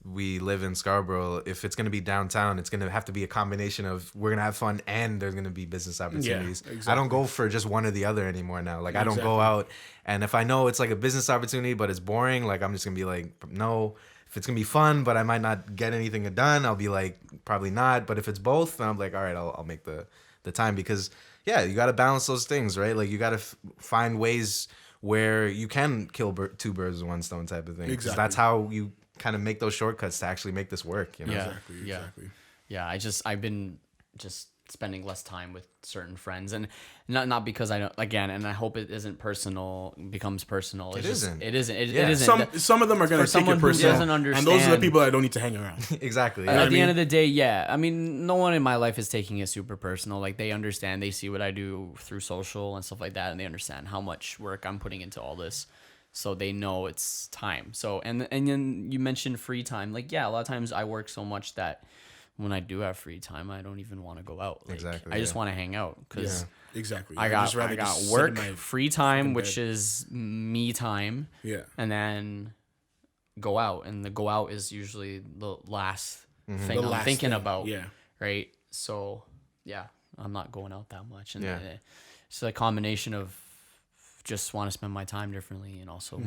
we live in Scarborough. If it's going to be downtown, it's going to have to be a combination of we're going to have fun and there's going to be business opportunities. exactly. I don't go for just one or the other anymore now. Like I don't go Exactly. out, and if I know it's like a business opportunity but it's boring, like I'm just going to be like, no. If it's going to be fun but I might not get anything done, I'll be like, probably not. But if it's both, then I'm like, all right, I'll make the time, because yeah, you got to balance those things, right? Like you got to find ways where you can kill two birds with one stone type of thing. 'Cause Exactly. that's how you kind of make those shortcuts to actually make this work, you know? Yeah. Exactly. Yeah, I've been just spending less time with certain friends, and not because I don't, again, and I hope it isn't personal, becomes personal. It's just, isn't. It isn't. It Yeah. isn't. Some of them are going For to take someone it who personal. doesn't And those are the understand- people that don't need to hang around. Exactly. know Yeah. what I At the mean? end of the day, yeah. I mean, no one in my life is taking it super personal. Like they understand, they see what I do through social and stuff like that, and they understand how much work I'm putting into all this. So they know it's time. So and then you mentioned free time. Like yeah, a lot of times I work so much that when I do have free time, I don't even want to go out. Like, Exactly, I just yeah. want to hang out because Exactly. I I'd got just rather I got just sit work, in my free time, fucking which bed. is me time. Yeah. And then go out, and the go out is usually the last thing The I'm last thinking thing, about. yeah. Right. So yeah, I'm not going out that much, and Yeah. it's a combination of just want to spend my time differently, and also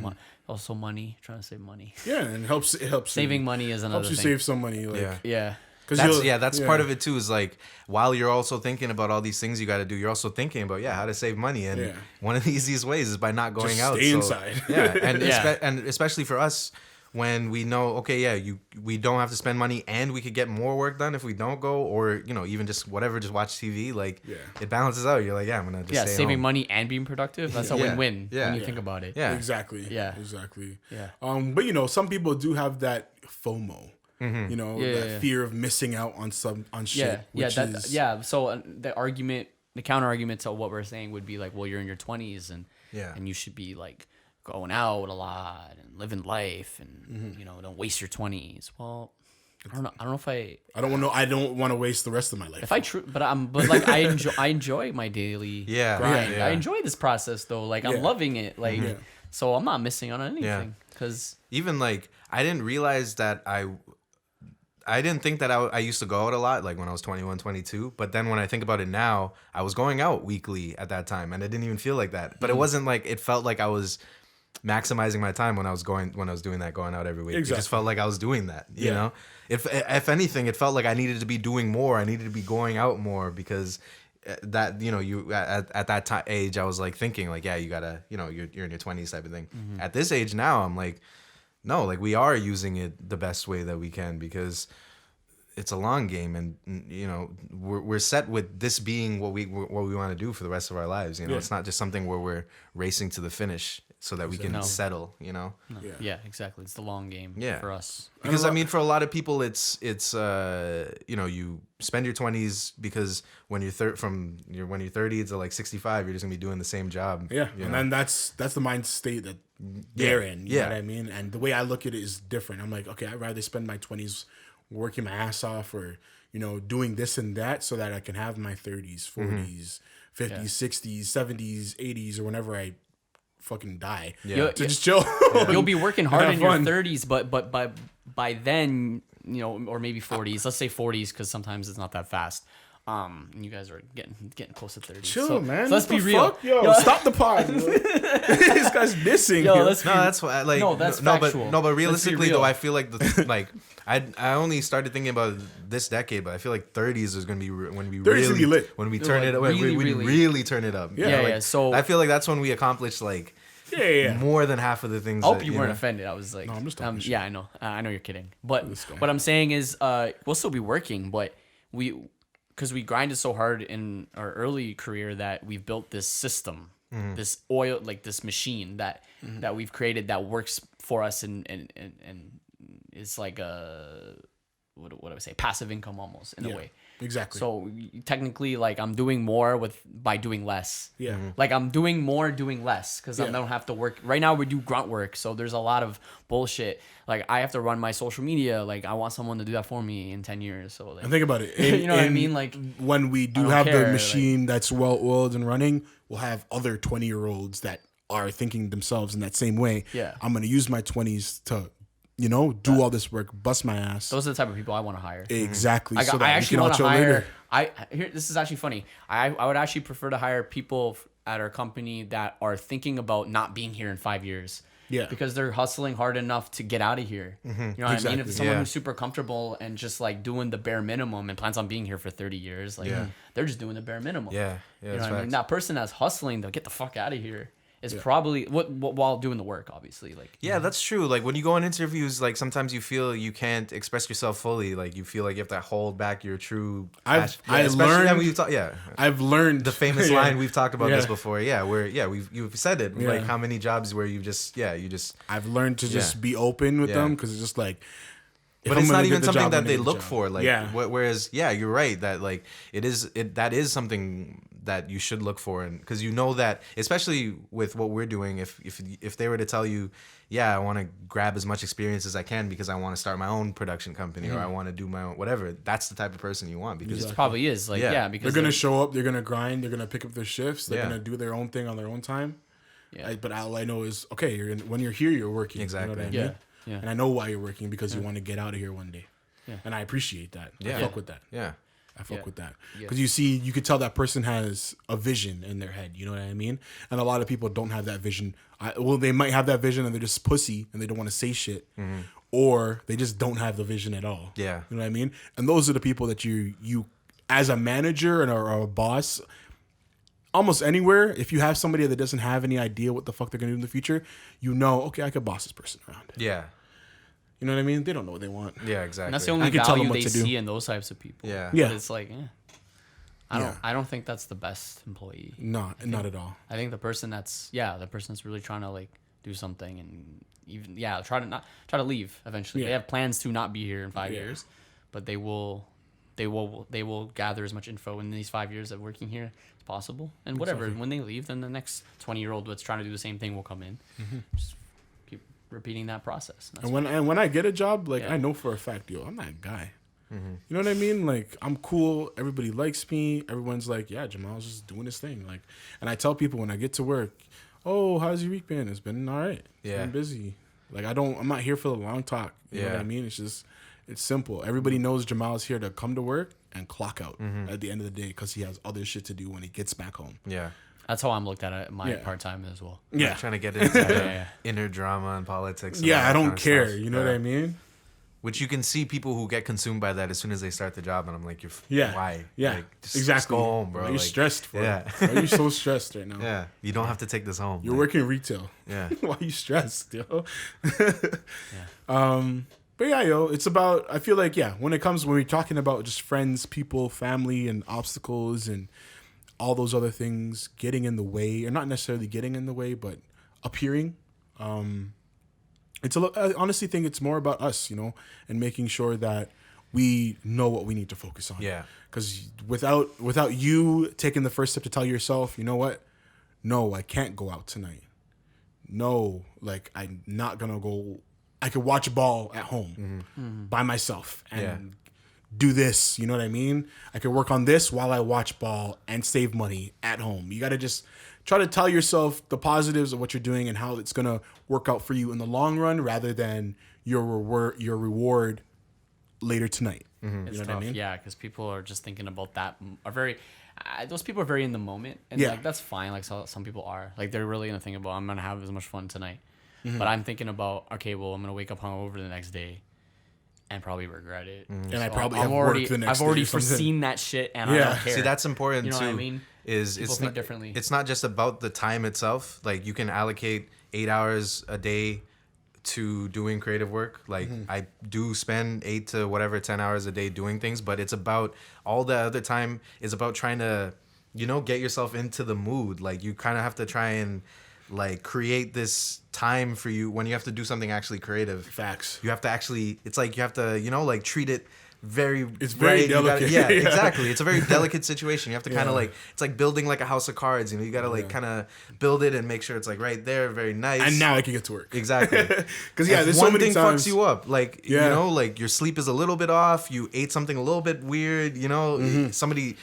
also money, trying to save money. Yeah, and it helps Saving you, money is another helps you thing. save some money. Like, Yeah. Yeah. Cause That's part of it too, is like while you're also thinking about all these things you got to do, you're also thinking about how to save money, and Yeah. one of the easiest ways is by not going Just out. stay So, inside. Yeah, and Yeah. and especially for us, when we know, okay, yeah, we don't have to spend money and we could get more work done if we don't go, or even just whatever, just watch TV. Like it balances out. You're like, yeah, I'm gonna just stay saving home. money and being productive. That's a Yeah. win-win Yeah. when you Yeah. think about it. Yeah. Exactly. Yeah. Exactly. Yeah. But some people do have that FOMO. Mm-hmm. Yeah, that yeah. fear of missing out on shit. Which is, So the counter argument to what we're saying would be like, well, you're in your 20s and Yeah. and you should be like going out a lot and living life and don't waste your 20s. Well, I don't know if I I don't want to waste the rest of my life. but like I enjoy my daily Yeah. grind. Yeah. I enjoy this process though. Like I'm Yeah. loving it. Like so I'm not missing out on anything because Even like I didn't realize that I didn't think that I used to go out a lot, like when I was 21, 22. But then when I think about it now, I was going out weekly at that time, and it didn't even feel like that. But it wasn't like, it felt like I was maximizing my time when I was doing that, going out every week. It Exactly. just felt like I was doing that, you Yeah. know? If anything, it felt like I needed to be doing more. I needed to be going out more, because that, you at that age, I was like thinking like, yeah, you gotta, you're in your 20s type of thing. At this age now, I'm like, no, like we are using it the best way that we can, because it's a long game, and we're set with this being what we want to do for the rest of our lives. It's not just something where we're racing to the finish so that we can No. settle. yeah, exactly. It's the long game Yeah. for us. Because I mean, for a lot of people, it's you spend your 20s, because when you're 30 to like 65, you're just gonna be doing the same job. Yeah, you and know? then that's the mind state that they're in. You Yeah. know what I mean? And the way I look at it is different. I'm like, okay, I'd rather spend my 20s working my ass off, or doing this and that, so that I can have my 30s, 40s, 50s, 60s, 70s, 80s, or whenever I fucking die. Yeah. To just chill. You'll be working hard have in fun. your 30s, but by then, or maybe 40s. Let's say 40s, because sometimes it's not that fast. You guys are getting close to 30. Chill, so, man. So let's What be the real. fuck? Yo, stop the pod. This guy's dissing. Yo, yo. let's No, that's why. Like, No, that's no, factual. but realistically real. though, I feel like I only started thinking about this decade, but I feel like 30s is gonna be when we 30s really gonna be lit. when we They're turn like it when we really, really turn it up. Yeah, like, yeah, so- I feel like that's when we accomplished like Yeah. more than half of the things. I hope that, you weren't know. offended. I was like, No, I'm just talking shit. yeah, I know you're kidding. But This guy. what I'm saying is, we'll still be working, but because we grinded so hard in our early career that we've built this system, this oil, like this machine that we've created that works for us and it's like a what do I say, passive income almost in a way. Exactly. So technically, like I'm doing more by doing less. Yeah. Like I'm doing more doing less because I don't have to work. Right now we do grunt work, so there's a lot of bullshit. Like I have to run my social media. Like I want someone to do that for me in 10 years. So like, And think about it. You know what I mean? Like, when we do don't have care, the like- machine that's well oiled and running, we'll have other 20-year-olds that are thinking themselves in that same way. Yeah. I'm gonna use my 20s to, do all this work, bust my ass. those are the type of people I want to hire. Exactly. I so that I we actually can all want to chill hire. later. This is actually funny. I would actually prefer to hire people at our company that are thinking about not being here in 5 years. Yeah. Because they're hustling hard enough to get out of here. You know what I mean? Exactly. If someone Yeah. who's super comfortable and just like doing the bare minimum and plans on being here for 30 years, like they're just doing the bare minimum. Yeah, You know that's what I mean? facts. That person that's hustling to get the fuck out of here is probably what while doing the work, obviously. Like Yeah, that's true. Like when you go on interviews, like sometimes you feel you can't express yourself fully. Like you feel like you have to hold back your true. Especially learned- when you talk. Yeah, I've learned the famous Yeah. line we've talked about this Yeah. before. Yeah, where you've said it. Yeah. Like how many jobs where you just I've learned to just Yeah. be open with Yeah. them because it's just like. if But I'm it's gonna not get even the something job, I'm that gonna they get the look job. for. Like, yeah. whereas, yeah, you're right that like that is something that you should look for, and because you know that, especially with what we're doing, if they were to tell you, yeah, I want to grab as much experience as I can because I want to start my own production company or I want to do my own whatever, that's the type of person you want because it probably is. Like Yeah. yeah, because They're gonna show up. They're gonna grind. They're gonna pick up their shifts. They're Yeah. gonna do their own thing on their own time. Yeah. But all I know is okay. When you're here, you're working. Exactly. You know what I Yeah. mean? Yeah. And I know why you're working because you want to get out of here one day. Yeah. And I appreciate that. Yeah. I fuck with that. yeah. I fuck Yeah. with that Yeah. because you could tell that person has a vision in their head. You know what I mean? And a lot of people don't have that vision. They might have that vision and they're just pussy and they don't want to say shit, or they just don't have the vision at all. Yeah. you know what I mean. And those are the people that you as a manager and or a boss, almost anywhere, if you have somebody that doesn't have any idea what the fuck they're gonna do in the future, okay, I could boss this person around. Yeah. You know what I mean? They don't know what they want. Yeah, exactly. and that's the I only can tell them value what they to do. see in those types of people. Yeah. Yeah. But it's like, Yeah. I don't think that's the best employee. Not at all. I think the person that's really trying to like do something and even try to leave eventually. Yeah. They have plans to not be here in 5 Yeah. years, but they will gather as much info in these 5 years of working here as possible. And whatever, when they leave, then the next 20-year-old that's trying to do the same thing will come in. Just keep repeating that process. That's And when I get a job, like Yeah. I know for a fact, I'm that guy. You know what I mean? Like I'm cool. Everybody likes me. Everyone's like, yeah, Jamal's just doing his thing. Like, and I tell people when I get to work, oh, how's your week been? It's been all right. It's Yeah. been busy. Like I'm not here for the long talk. You know what Yeah. I mean? It's simple. Everybody knows Jamal's here to come to work and clock out at the end of the day because he has other shit to do when he gets back home. Yeah. That's how I'm looked at my Yeah. part-time as well. Not Yeah. trying to get into Yeah. inner drama and politics. And all Yeah, that I don't kind of care. stuff. You know what I mean? Which you can see people who get consumed by that as soon as they start the job, and I'm like, Yeah. why? Yeah. Like, just Exactly. go home, bro. Why are you Like, stressed for? Yeah. Why are you so stressed right now? Yeah, you don't have to take this home. You're Like, working retail. Yeah, Why are you stressed, yo? But yeah, yo, it's about, I feel like, when we're talking about just friends, people, family, and obstacles and all those other things getting in the way, or not necessarily getting in the way, but appearing, I honestly think it's more about us, and making sure that we know what we need to focus on. Yeah. Because without you taking the first step to tell yourself, you know what? No, I can't go out tonight. No, like I'm not gonna go. I could watch ball at home by myself and do this. You know what I mean? I could work on this while I watch ball and save money at home. You got to just try to tell yourself the positives of what you're doing and how it's gonna work out for you in the long run, rather than your reward later tonight. It's You know tough, what I mean? yeah, because people are just thinking about that. Are very, those people are very in the moment, and Yeah. like that's fine. Like some people are, like they're really gonna think about I'm gonna have as much fun tonight, Mm-hmm. but I'm thinking about okay, well I'm gonna wake up hungover the next day, and probably regret it. And I probably I'm have already, work the next I've already day or something. foreseen that shit, and I Yeah. don't care. See, that's important You know too. what I mean? Is People it's think not, differently. It's not just about the time itself. Like you can allocate 8 hours a day to doing creative work. Like I do spend 8 to whatever 10 hours a day doing things, but it's about all the other time is about trying to, get yourself into the mood. Like you kind of have to try and like create this time for you when you have to do something actually creative. Facts. You have to actually, it's like you have to, like treat it very. It's very you gotta- delicate. yeah, Yeah. exactly. It's a very delicate situation. You have to kind of Yeah. like, it's like building like a house of cards. You got to like kind of build it and make sure it's like right there, very nice. And now I can get to work. Exactly. Because yeah, If there's one so many thing times. fucks you up, like Yeah. like your sleep is a little bit off. You ate something a little bit weird. Somebody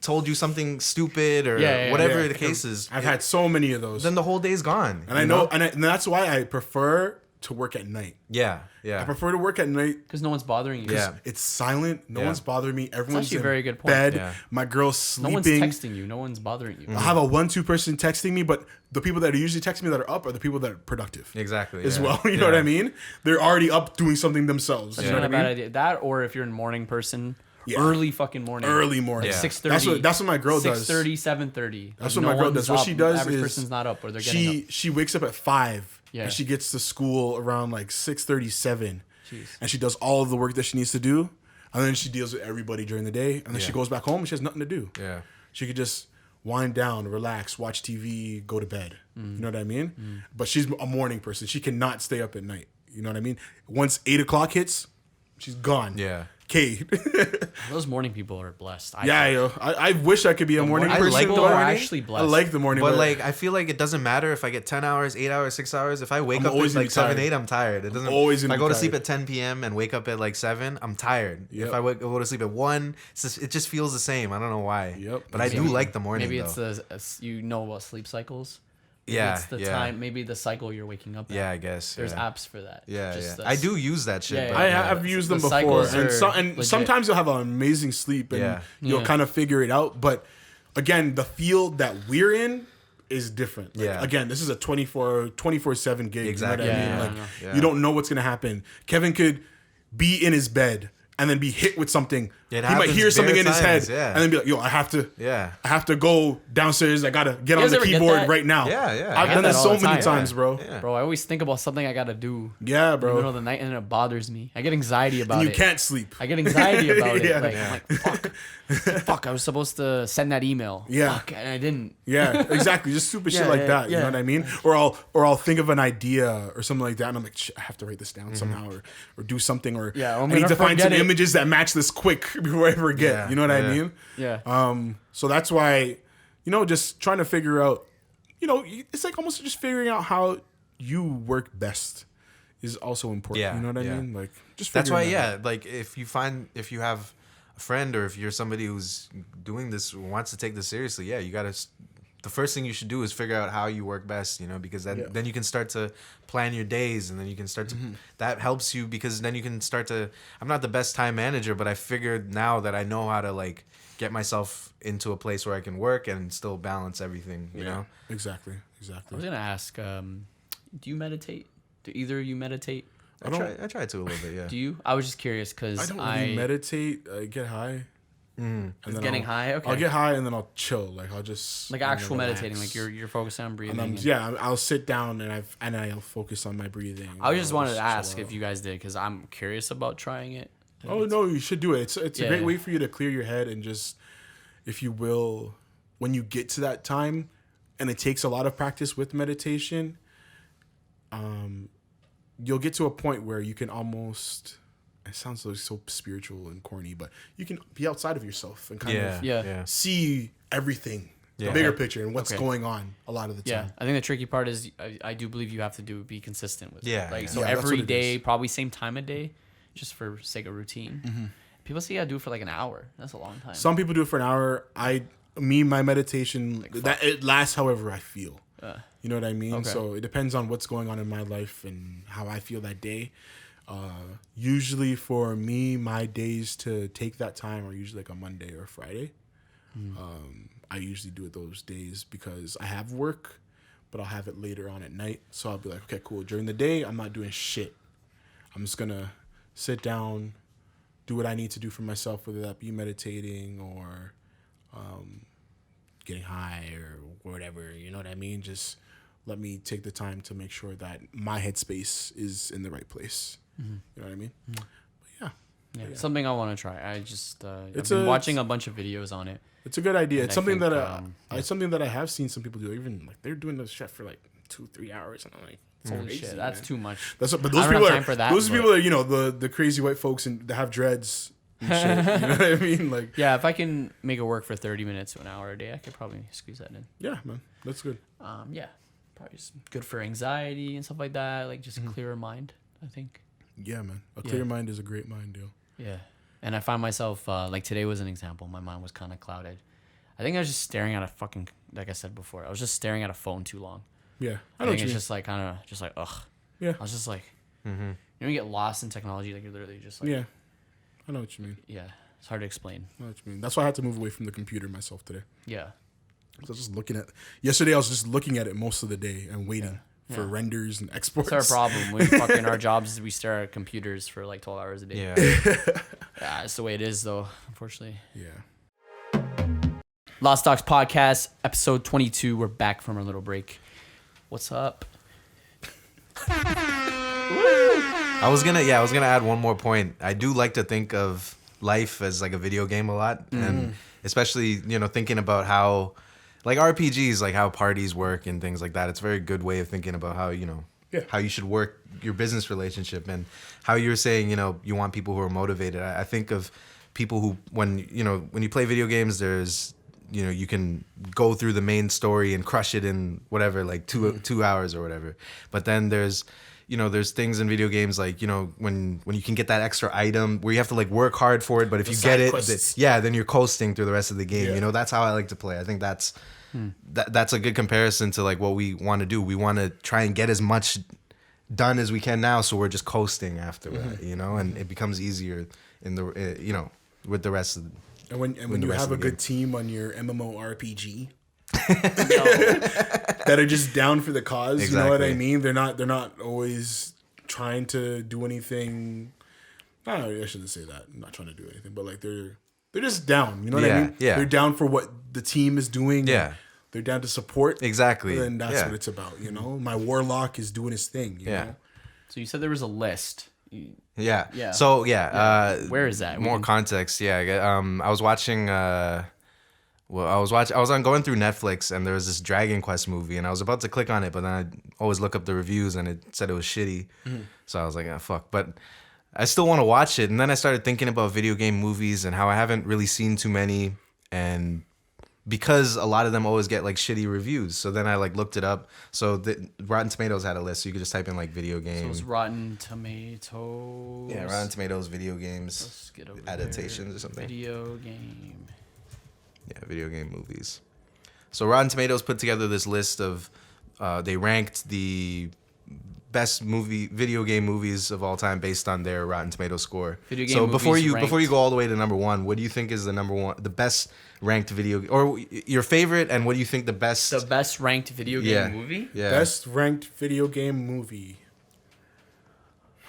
told you something stupid or Yeah, whatever Yeah. the case is. I've had so many of those. Then the whole day's gone. And I know, and that's why I prefer to work at night. Yeah, I yeah, prefer to work at night. Because no one's bothering you. Yeah. It's silent. No Yeah. one's bothering me. Everyone's actually in a very good point. bed. Yeah. My girl's No one's sleeping. texting you. No one's bothering you. I have a 1-2 person texting me, but the people that are usually texting me that are up are the people that are productive. exactly. As yeah. well, you know what I mean? They're already up doing something themselves. That's You know not what a I bad mean? idea. That, or if you're a morning person, Yeah. early fucking morning. Early morning. Yeah. 6:30. That's what my girl does. 6:30, 7:30. That's what my girl does. What she does average is person's not up, or they're getting up. she wakes up at 5. Yeah. And she gets to school around like 6:37. Jeez. And she does all of the work that she needs to do. And then she deals with everybody during the day. And then she Yeah. goes back home and she has nothing to do. Yeah. She could just wind down, relax, watch TV, go to bed. Mm. You know what I mean? But she's a morning person. She cannot stay up at night. You know what I mean? Once 8 o'clock hits, she's gone. Yeah. Okay. Those morning people are blessed. Yeah, yo. I wish I could be a morning I person. like the people are morning. actually I blessed. like the morning. But like, I feel like it doesn't matter if I get 10 hours, 8 hours, 6 hours. If I wake up always at gonna like be 7, tired. 8, I'm tired. It doesn't. always If gonna I be go to tired. sleep at 10 p.m. and wake up at like 7, I'm tired. Yep. If I go to sleep at 1, it just feels the same. I don't know why. Yep. But I do Exactly. like the morning. Maybe though. it's you know about sleep cycles. Maybe Yeah, it's the yeah. time. Maybe the cycle you're waking up. Yeah, at. I guess. There's yeah. apps for that. Yeah, Just yeah. the- I do use that shit. Yeah, but, yeah. I've used them The before, cycles and, are and legit. sometimes you'll have an amazing sleep, and Yeah. you'll Yeah. kind of figure it out. But again, the field that we're in is different. Like, Yeah. Again, this is a 24/7 gig. Exactly. You know what I Yeah, mean? yeah, Like yeah. you don't know what's gonna happen. Kevin could be in his bed and then be hit with something. It He might happens hear something bare in his times, head, yeah. and then be like, "Yo, I have to." Yeah. I have to go downstairs. I gotta get on guys the ever get keyboard that? right now. Yeah, yeah. I've I done get this that so all the many time. times, bro. Yeah. Bro, I always think about something I gotta do Yeah, in the middle bro. of the night, and it bothers me. I get anxiety about And you it. can't sleep. I get anxiety about Yeah. it. Like, I'm like, fuck, I was supposed to send that email. Yeah. Fuck, and I didn't. Yeah, exactly. Just stupid shit Yeah, like yeah, that. You yeah. know what I mean? Or I'll think of an idea or something like that, and I'm like, shit, I have to write this down somehow, or do something, or Yeah, I I'm need gonna to find some forget it. images that match this quick before I forget. Yeah, You know what I yeah. mean? Yeah. So that's why, just trying to figure out, it's like almost just figuring out how you work best is also important. Yeah, You know what I yeah. mean? Like just That's why, figuring that out. yeah. Like if you have a friend or if you're somebody who's doing this, wants to take this seriously, yeah, you gotta. The first thing you should do is figure out how you work best, because then you can start to plan your days, and then you can start to. That helps you because then you can start to. I'm not the best time manager, but I figured now that I know how to like get myself into a place where I can work and still balance everything. You know. Exactly. I was gonna ask, do you meditate? Do either of you meditate? I try to a little bit. Yeah. Do you? I was just curious because I don't really meditate. I get high. And then getting high? Okay. I'll get high and then I'll chill. Like I'll just like actual relax. meditating, like you're focusing on breathing. And I'll sit down and I'll focus on my breathing. I just wanted to chill ask out. if you guys did because I'm curious about trying it. Oh no, you should do it. It's a great Yeah. way for you to clear your head and just, if you will, when you get to that time, and it takes a lot of practice with meditation. You'll get to a point where you can almost. It sounds so spiritual and corny, but you can be outside of yourself and kind of Yeah. see everything, Yeah. the bigger picture, and what's Okay. going on a lot of the Yeah, time. I think the tricky part is I do believe you have to be consistent with it. Yeah, Like yeah. so Yeah, that's every what it day, is. probably same time of day, just for sake of routine. People say I do it for like an hour. That's a long time. Some people do it for an hour. My meditation that it lasts however I feel. You know what I mean? Okay. So it depends on what's going on in my life and how I feel that day. Usually for me, my days to take that time are usually like a Monday or Friday. I usually do it those days because I have work, but I'll have it later on at night. So I'll be like, okay, cool. During the day, I'm not doing shit. I'm just going to sit down, do what I need to do for myself, whether that be meditating or getting high or whatever. You know what I mean? Just let me take the time to make sure that my headspace is in the right place. You know what I mean? But Yeah, something I want to try. I just It's I've been watching a bunch of videos on it. It's a good idea. It's I something think, that it's something that I have seen some people do. Even like they're doing this shit for like 2-3 hours, and I'm like, it's Holy crazy, shit, that's man. too much. But I those don't people have are time for that, those but- people are the crazy white folks and that have dreads. And shit, you know what I mean? Like Yeah, if I can make it work for 30 minutes to an hour a day, I could probably squeeze that in. yeah, man, that's good. Yeah, probably just good for anxiety and stuff like that. Like just a clearer mind, I think. Yeah, man, a clear mind is a great mind, yo. Yeah, and I find myself like today was an example. My mind was kind of clouded. I think I was just staring at a fucking, like I said before, I was just staring at a phone too long. Yeah, I think it's just like kind of just like ugh. Yeah. I was just like, you know, you get lost in technology, like you're literally just like, yeah. I know what you mean. yeah, it's hard to explain. I know what you mean. That's why I had to move away from the computer myself today. Yeah, I was just looking at yesterday. I was just looking at it most of the day and waiting for renders and exports. that's our problem. We fucking our jobs is we stare at computers for like 12 hours a day. Yeah. Yeah, it's the way it is though, unfortunately. Yeah. Lost Docs Podcast, episode 22. We're back from our little break. What's up? I was gonna add one more point. I do like to think of life as like a video game a lot, and especially thinking about how like RPGs, like how parties work and things like that. It's a very good way of thinking about how how you should work your business relationship, and how you're saying you want people who are motivated. I think of people who when you play video games, there's you can go through the main story and crush it in whatever, like 2 hours or whatever. But then there's things in video games like, when you can get that extra item where you have to like work hard for it, but if you get it, then you're coasting through the rest of the game. Yeah. That's how I like to play. I think that's a good comparison to like what we want to do. We want to try and get as much done as we can now, so we're just coasting after that, and it becomes easier in the with the rest of the And when you have a good team on your MMORPG that are just down for the cause, you know what I mean? They're not always trying to do anything. I shouldn't say that. I'm not trying to do anything, but like they're just down. You know what I mean? Yeah. They're down for what the team is doing. Yeah. They're down to support. Exactly. And that's what it's about. My warlock is doing his thing. You know? So you said there was a list. Yeah. Yeah. So Where is that? More context. Yeah. I was watching. I was going through Netflix, and there was this Dragon Quest movie, and I was about to click on it, but then I always look up the reviews, and it said it was shitty. So I was like, fuck. But I still want to watch it. And then I started thinking about video game movies and how I haven't really seen too many, and because a lot of them always get like shitty reviews. So then I like looked it up. So the Rotten Tomatoes had a list, so you could just type in like video game. So it's Rotten Tomatoes. Yeah, Rotten Tomatoes video games Let's get over adaptations there. or something. Video game. Yeah, video game movies. So Rotten Tomatoes put together this list of they ranked the best video game movies of all time based on their Rotten Tomatoes score. Video game so before movies you go all the way to number one, what do you think is the best ranked video, or your favorite, and what do you think the best ranked video game movie? Yeah. Best ranked video game movie.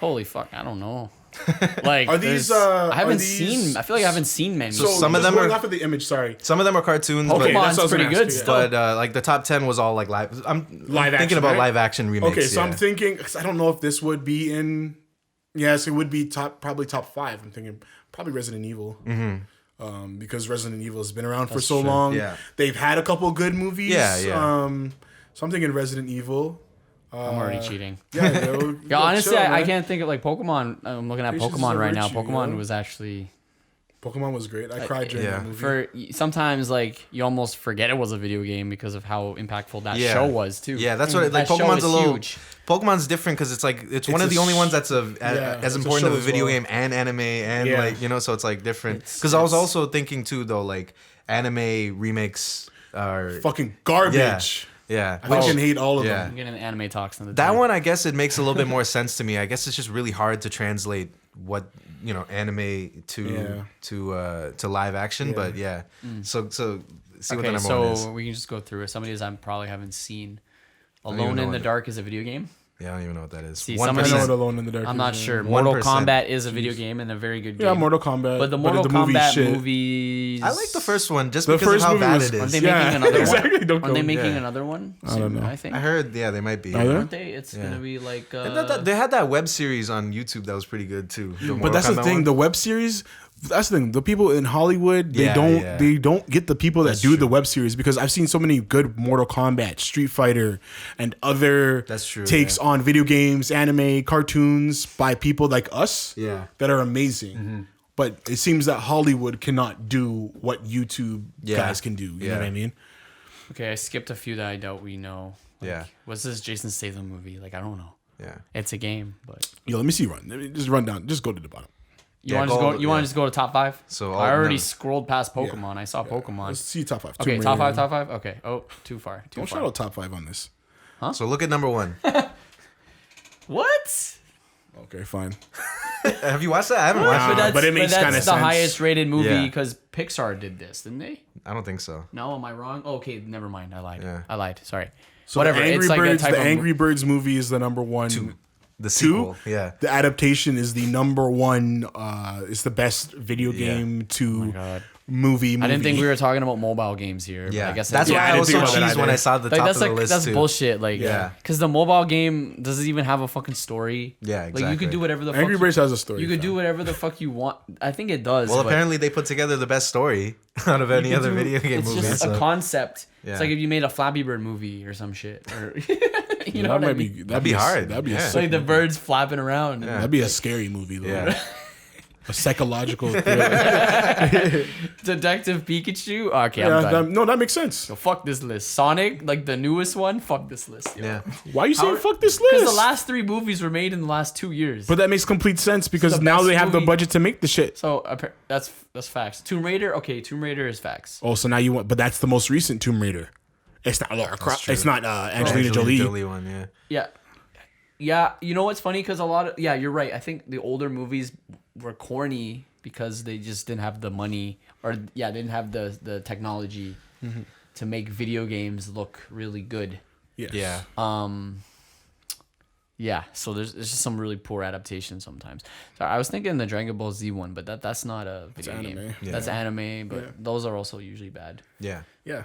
Holy fuck, I don't know. Like, Are these? I haven't are these, seen. I feel like I haven't seen many. So So some of just them going are- off of the image. Sorry. Some of them are cartoons, Okay, Pokemon's that's what I was pretty gonna good ask you, still. but like the top 10 was all like live. I'm Live thinking action, about right? live action remakes. Okay, so yeah. I'm thinking. 'Cause I don't know if this would be in. Yes, it would be probably top 5. I'm thinking probably Resident Evil. Because Resident Evil has been around for so true. long. Yeah. They've had a couple good movies. Yeah. So I'm thinking Resident Evil. I'm already cheating. Yeah, yo, Yeah, honestly, chill, I man. can't think of like Pokemon. I'm looking at Patience is Pokemon a right now. virtue, Pokemon yo. was actually Pokemon was great. I cried during yeah. that movie. for sometimes like you almost forget it was a video game because of how impactful that Yeah. show was too. Yeah, that's what like That show Pokemon's is a little. huge. Pokemon's different because it's like it's one It's of the a only ones sh- that's yeah, as it's a important show of a as video well. game and anime and Yeah. like so it's like different. It's- Because I was also thinking too though like anime remakes are Fucking garbage. Yeah. I fucking hate all of yeah. them. I'm getting anime talks in the That day. one, I guess it makes a little bit more sense to me. I guess it's just really hard to translate what anime to live action. Yeah. But yeah, so see what the Okay, number one is. so we can just go through it. Some of these I probably haven't seen. don't even Alone know in what the Dark is a video game. Yeah, I don't even know what that is. See, 1%. some of I know these- what Alone in the Dark I'm is, not yeah. sure. Mortal 1%. Kombat is a video game and a very good game. Yeah, Mortal Kombat. But the Mortal the movie Kombat shit. movies. I like the first one just The because first of how movie bad was- it is. Aren't they Yeah, making another exactly. one? Don't Aren't they go- making yeah. another one? I don't know. I think. I heard, yeah, they might be. Are there? Aren't they? It's gonna be like. They had that web series on YouTube that was pretty good too. The But Mortal that's the Kombat thing. one. The web series. That's the thing. The people in Hollywood, they Yeah, don't get the people that That's do the true. web series, because I've seen so many good Mortal Kombat, Street Fighter, and other That's true, takes on video games, anime, cartoons by people like us. Yeah. that are amazing. But it seems that Hollywood cannot do what YouTube Yeah. guys can do. You know Yeah. what I mean? Okay, I skipped a few that I doubt we know. Like, Yeah. What's this Jason Statham movie? Like, I don't know. Yeah. It's a game, but Yo, let me see. Just run down. Just go to the bottom. you Yeah, want to go- go? You want yeah. to just go to top 5? So I already no. scrolled past Pokemon. I saw Pokemon. Let's see top 5. Okay, Tomb top Raider. 5, top 5. Okay. Oh, too far. Too Don't far. shout out top 5 on this. So look at number 1. What? Okay, fine. Have you watched that? I haven't watched it. but it makes that's kinda the sense. highest rated movie Yeah. because Pixar did this, didn't they? I don't think so. No, am I wrong? Oh, okay, never mind. I lied. Yeah. I lied. Sorry. So Whatever. The Angry It's like a Birds, type the of Angry Birds movie is the number one. The sequel. Yeah. The adaptation is the number one. It's the best video Yeah. game to God. movie. I didn't think we were talking about mobile games here. But Yeah. I guess That's Yeah, why I I didn't was think so about that cheesed when either. I saw the like top that's of the like list that's too. bullshit. Like, Yeah. because the mobile game doesn't even have a fucking story. Yeah, Like you exactly. could do whatever the Angry fuck Birds has a story. you could do fam. whatever the fuck you want. I think it does. Well, but apparently they put together the best story out of you any could other do- video game it's movie. just so- a concept. Yeah. It's like if you made a Flappy Bird movie or some shit. Or you know That what I might mean? be. That'd be hard. That'd be Yeah. a It's sick like the movie. birds flapping around. Yeah. That'd be a scary movie though. Yeah. A psychological thriller. Detective Pikachu. Okay, Yeah, I'm done. no, that makes sense. So fuck this list. Sonic, like the newest one. Fuck this list. yo. Yeah. Why are you saying How- fuck this Because list? the last 3 movies were made in the last 2 years. But that makes complete sense because the now best they have the movie- budget to make the shit. So that's facts. Tomb Raider, okay, Tomb Raider is facts. Oh, so now you want, but that's the most recent Tomb Raider. It's not Laura Croft. true. It's not Angelina Jolie. one, yeah. Yeah, yeah. You know what's funny? Because you're right. I think the older movies were corny because they just didn't have the money, or they didn't have the technology to make video games look really good. Yes. Yeah. Yeah, so there's just some really poor adaptations sometimes. So I was thinking the Dragon Ball Z one, but that's not a video game. anime. Yeah. That's anime, but Yeah. those are also usually bad. Yeah. Yeah.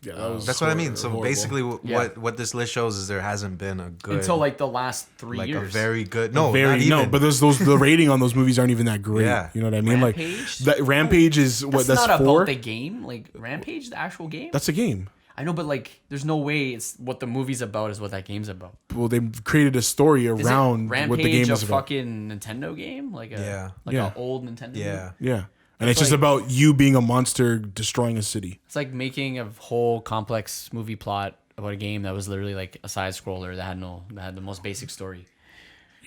Yeah. That was That's what I mean. So horrible. basically, Yeah. what this list shows is there hasn't been a good Until like the last 3 like years. a very good no not Very even. no, but those the rating on those movies aren't even that great. Yeah. You know what I mean? Rampage? Like that Rampage is what that's not 4. about the game, like Rampage, the actual game. That's a game. I know, but like, there's no way it's what the movie's about is what that game's about. Well, they created a story Is it around Rampage what the game a is about. fucking Nintendo game? Like a Yeah. an old Nintendo game? Yeah. Yeah. And it's just like- about you being a monster destroying a city. It's like making a whole complex movie plot about a game that was literally like a side scroller that had the most basic story.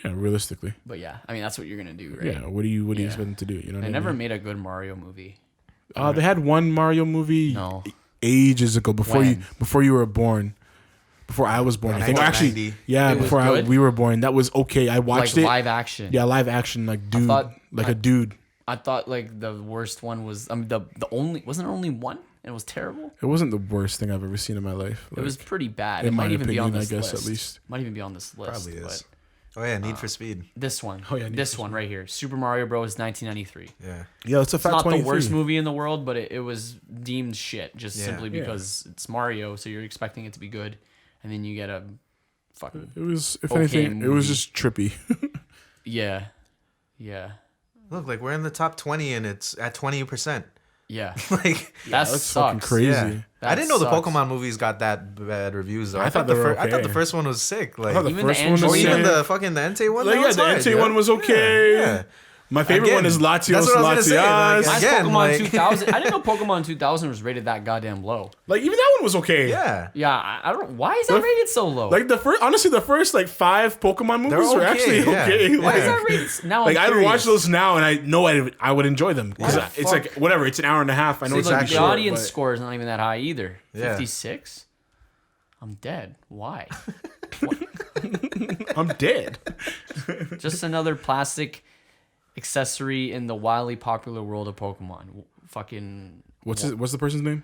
Yeah, realistically. But yeah, I mean that's what you're gonna do, right? Yeah. What do you Yeah. expect them to do? You know what They I never mean? made a good Mario movie. They had one Mario movie No. ages ago before When? you were born. Before I was born, I think. Actually, 1990. yeah, It was before good? we were born. That was okay. I watched Like it. live action. Yeah, live action, like dude, thought- a dude. I thought like the worst one was the only wasn't there only one and it was terrible. It wasn't the worst thing I've ever seen in my life. It was Like, pretty bad. in It might my even be on opinion, I this guess, list. at least. Might even be on this list. Probably is. But Oh yeah, Need for Speed. this one. Oh, yeah, Need this for one right here. Super Mario Bros. 1993. Yeah. yeah, it's a It's fat not 23. the worst movie in the world, but it was deemed shit just Yeah. simply Yeah. because it's Mario, so you're expecting it to be good, and then you get a fucking It was, if Okay anything, it was movie. just trippy. yeah, yeah, Look, like we're in the top 20 and it's at 20%. yeah. Like That That's fucking sucks. crazy. yeah. That I didn't know the sucks. Pokemon movies got that bad reviews though. I thought they were I thought the okay. first one was sick. Like thought the Even first the one was or Android- even sick. the fucking the Entei one. Like, that yeah, was the hard, Entei yeah. one was okay. Yeah. My favorite Again, one is that's Latios what I was gonna say, Latias. like, Mine's Again, Pokemon like- 2000. I didn't know Pokemon 2000 was rated that goddamn low. Like even that one was okay. Yeah. Yeah, I don't. Why is that The- rated so low? Like honestly, the first like 5 Pokemon movies were okay, actually yeah. okay. Why why is Like, that rated? Now like I'm I would curious. watch those now, and I know I would enjoy them because Why the it's like whatever. It's an hour and a half. I know See, it's look, gonna be the short, audience but- score is not even that high either. Yeah. 56. I'm dead. Why? I'm dead. Just another plastic accessory in the wildly popular world of Pokemon. Fucking What's the person's name?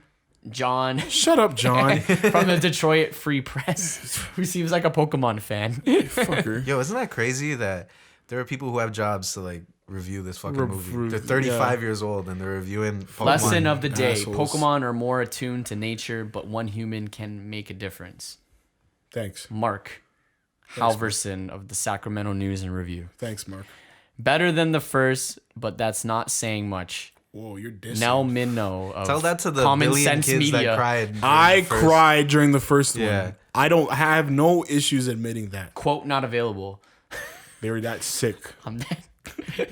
John Shut up, John. from the Detroit Free Press, who seems like a Pokemon fan. Fucker. Yo, isn't that crazy that there are people who have jobs to like review this fucking movie? Review- They're 35 years old and they're reviewing Pokemon. Lesson of the day: assholes. Pokemon are more attuned to nature, but one human can make a difference. Thanks. Mark Halverson of the Sacramento News and Review. Thanks, Mark. Better than the first, but that's not saying much. Whoa, you're dissing. Nell Minnow of Tell that to the Common billion Sense kids Media. that cried. I first. cried during the first Yeah. one. I have no issues admitting that. Quote not available. They were that sick. I'm dead.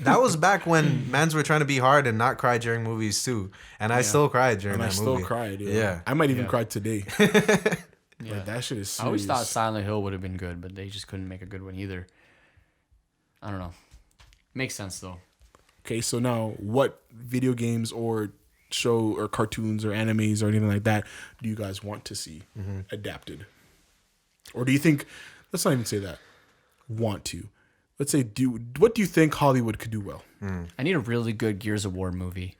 That was back when mans were trying to be hard and not cry during movies too. And I still cried during And I that still movie. cried. Yeah. I might even Yeah. cry today. Yeah. Like, that shit is serious. I always thought Silent Hill would have been good, but they just couldn't make a good one either. I don't know. Makes sense though. Okay, so now what video games or show or cartoons or animes or anything like that do you guys want to see adapted? Or do you think, let's not even say that, want to. Let's say, what do you think Hollywood could do well? I need a really good Gears of War movie.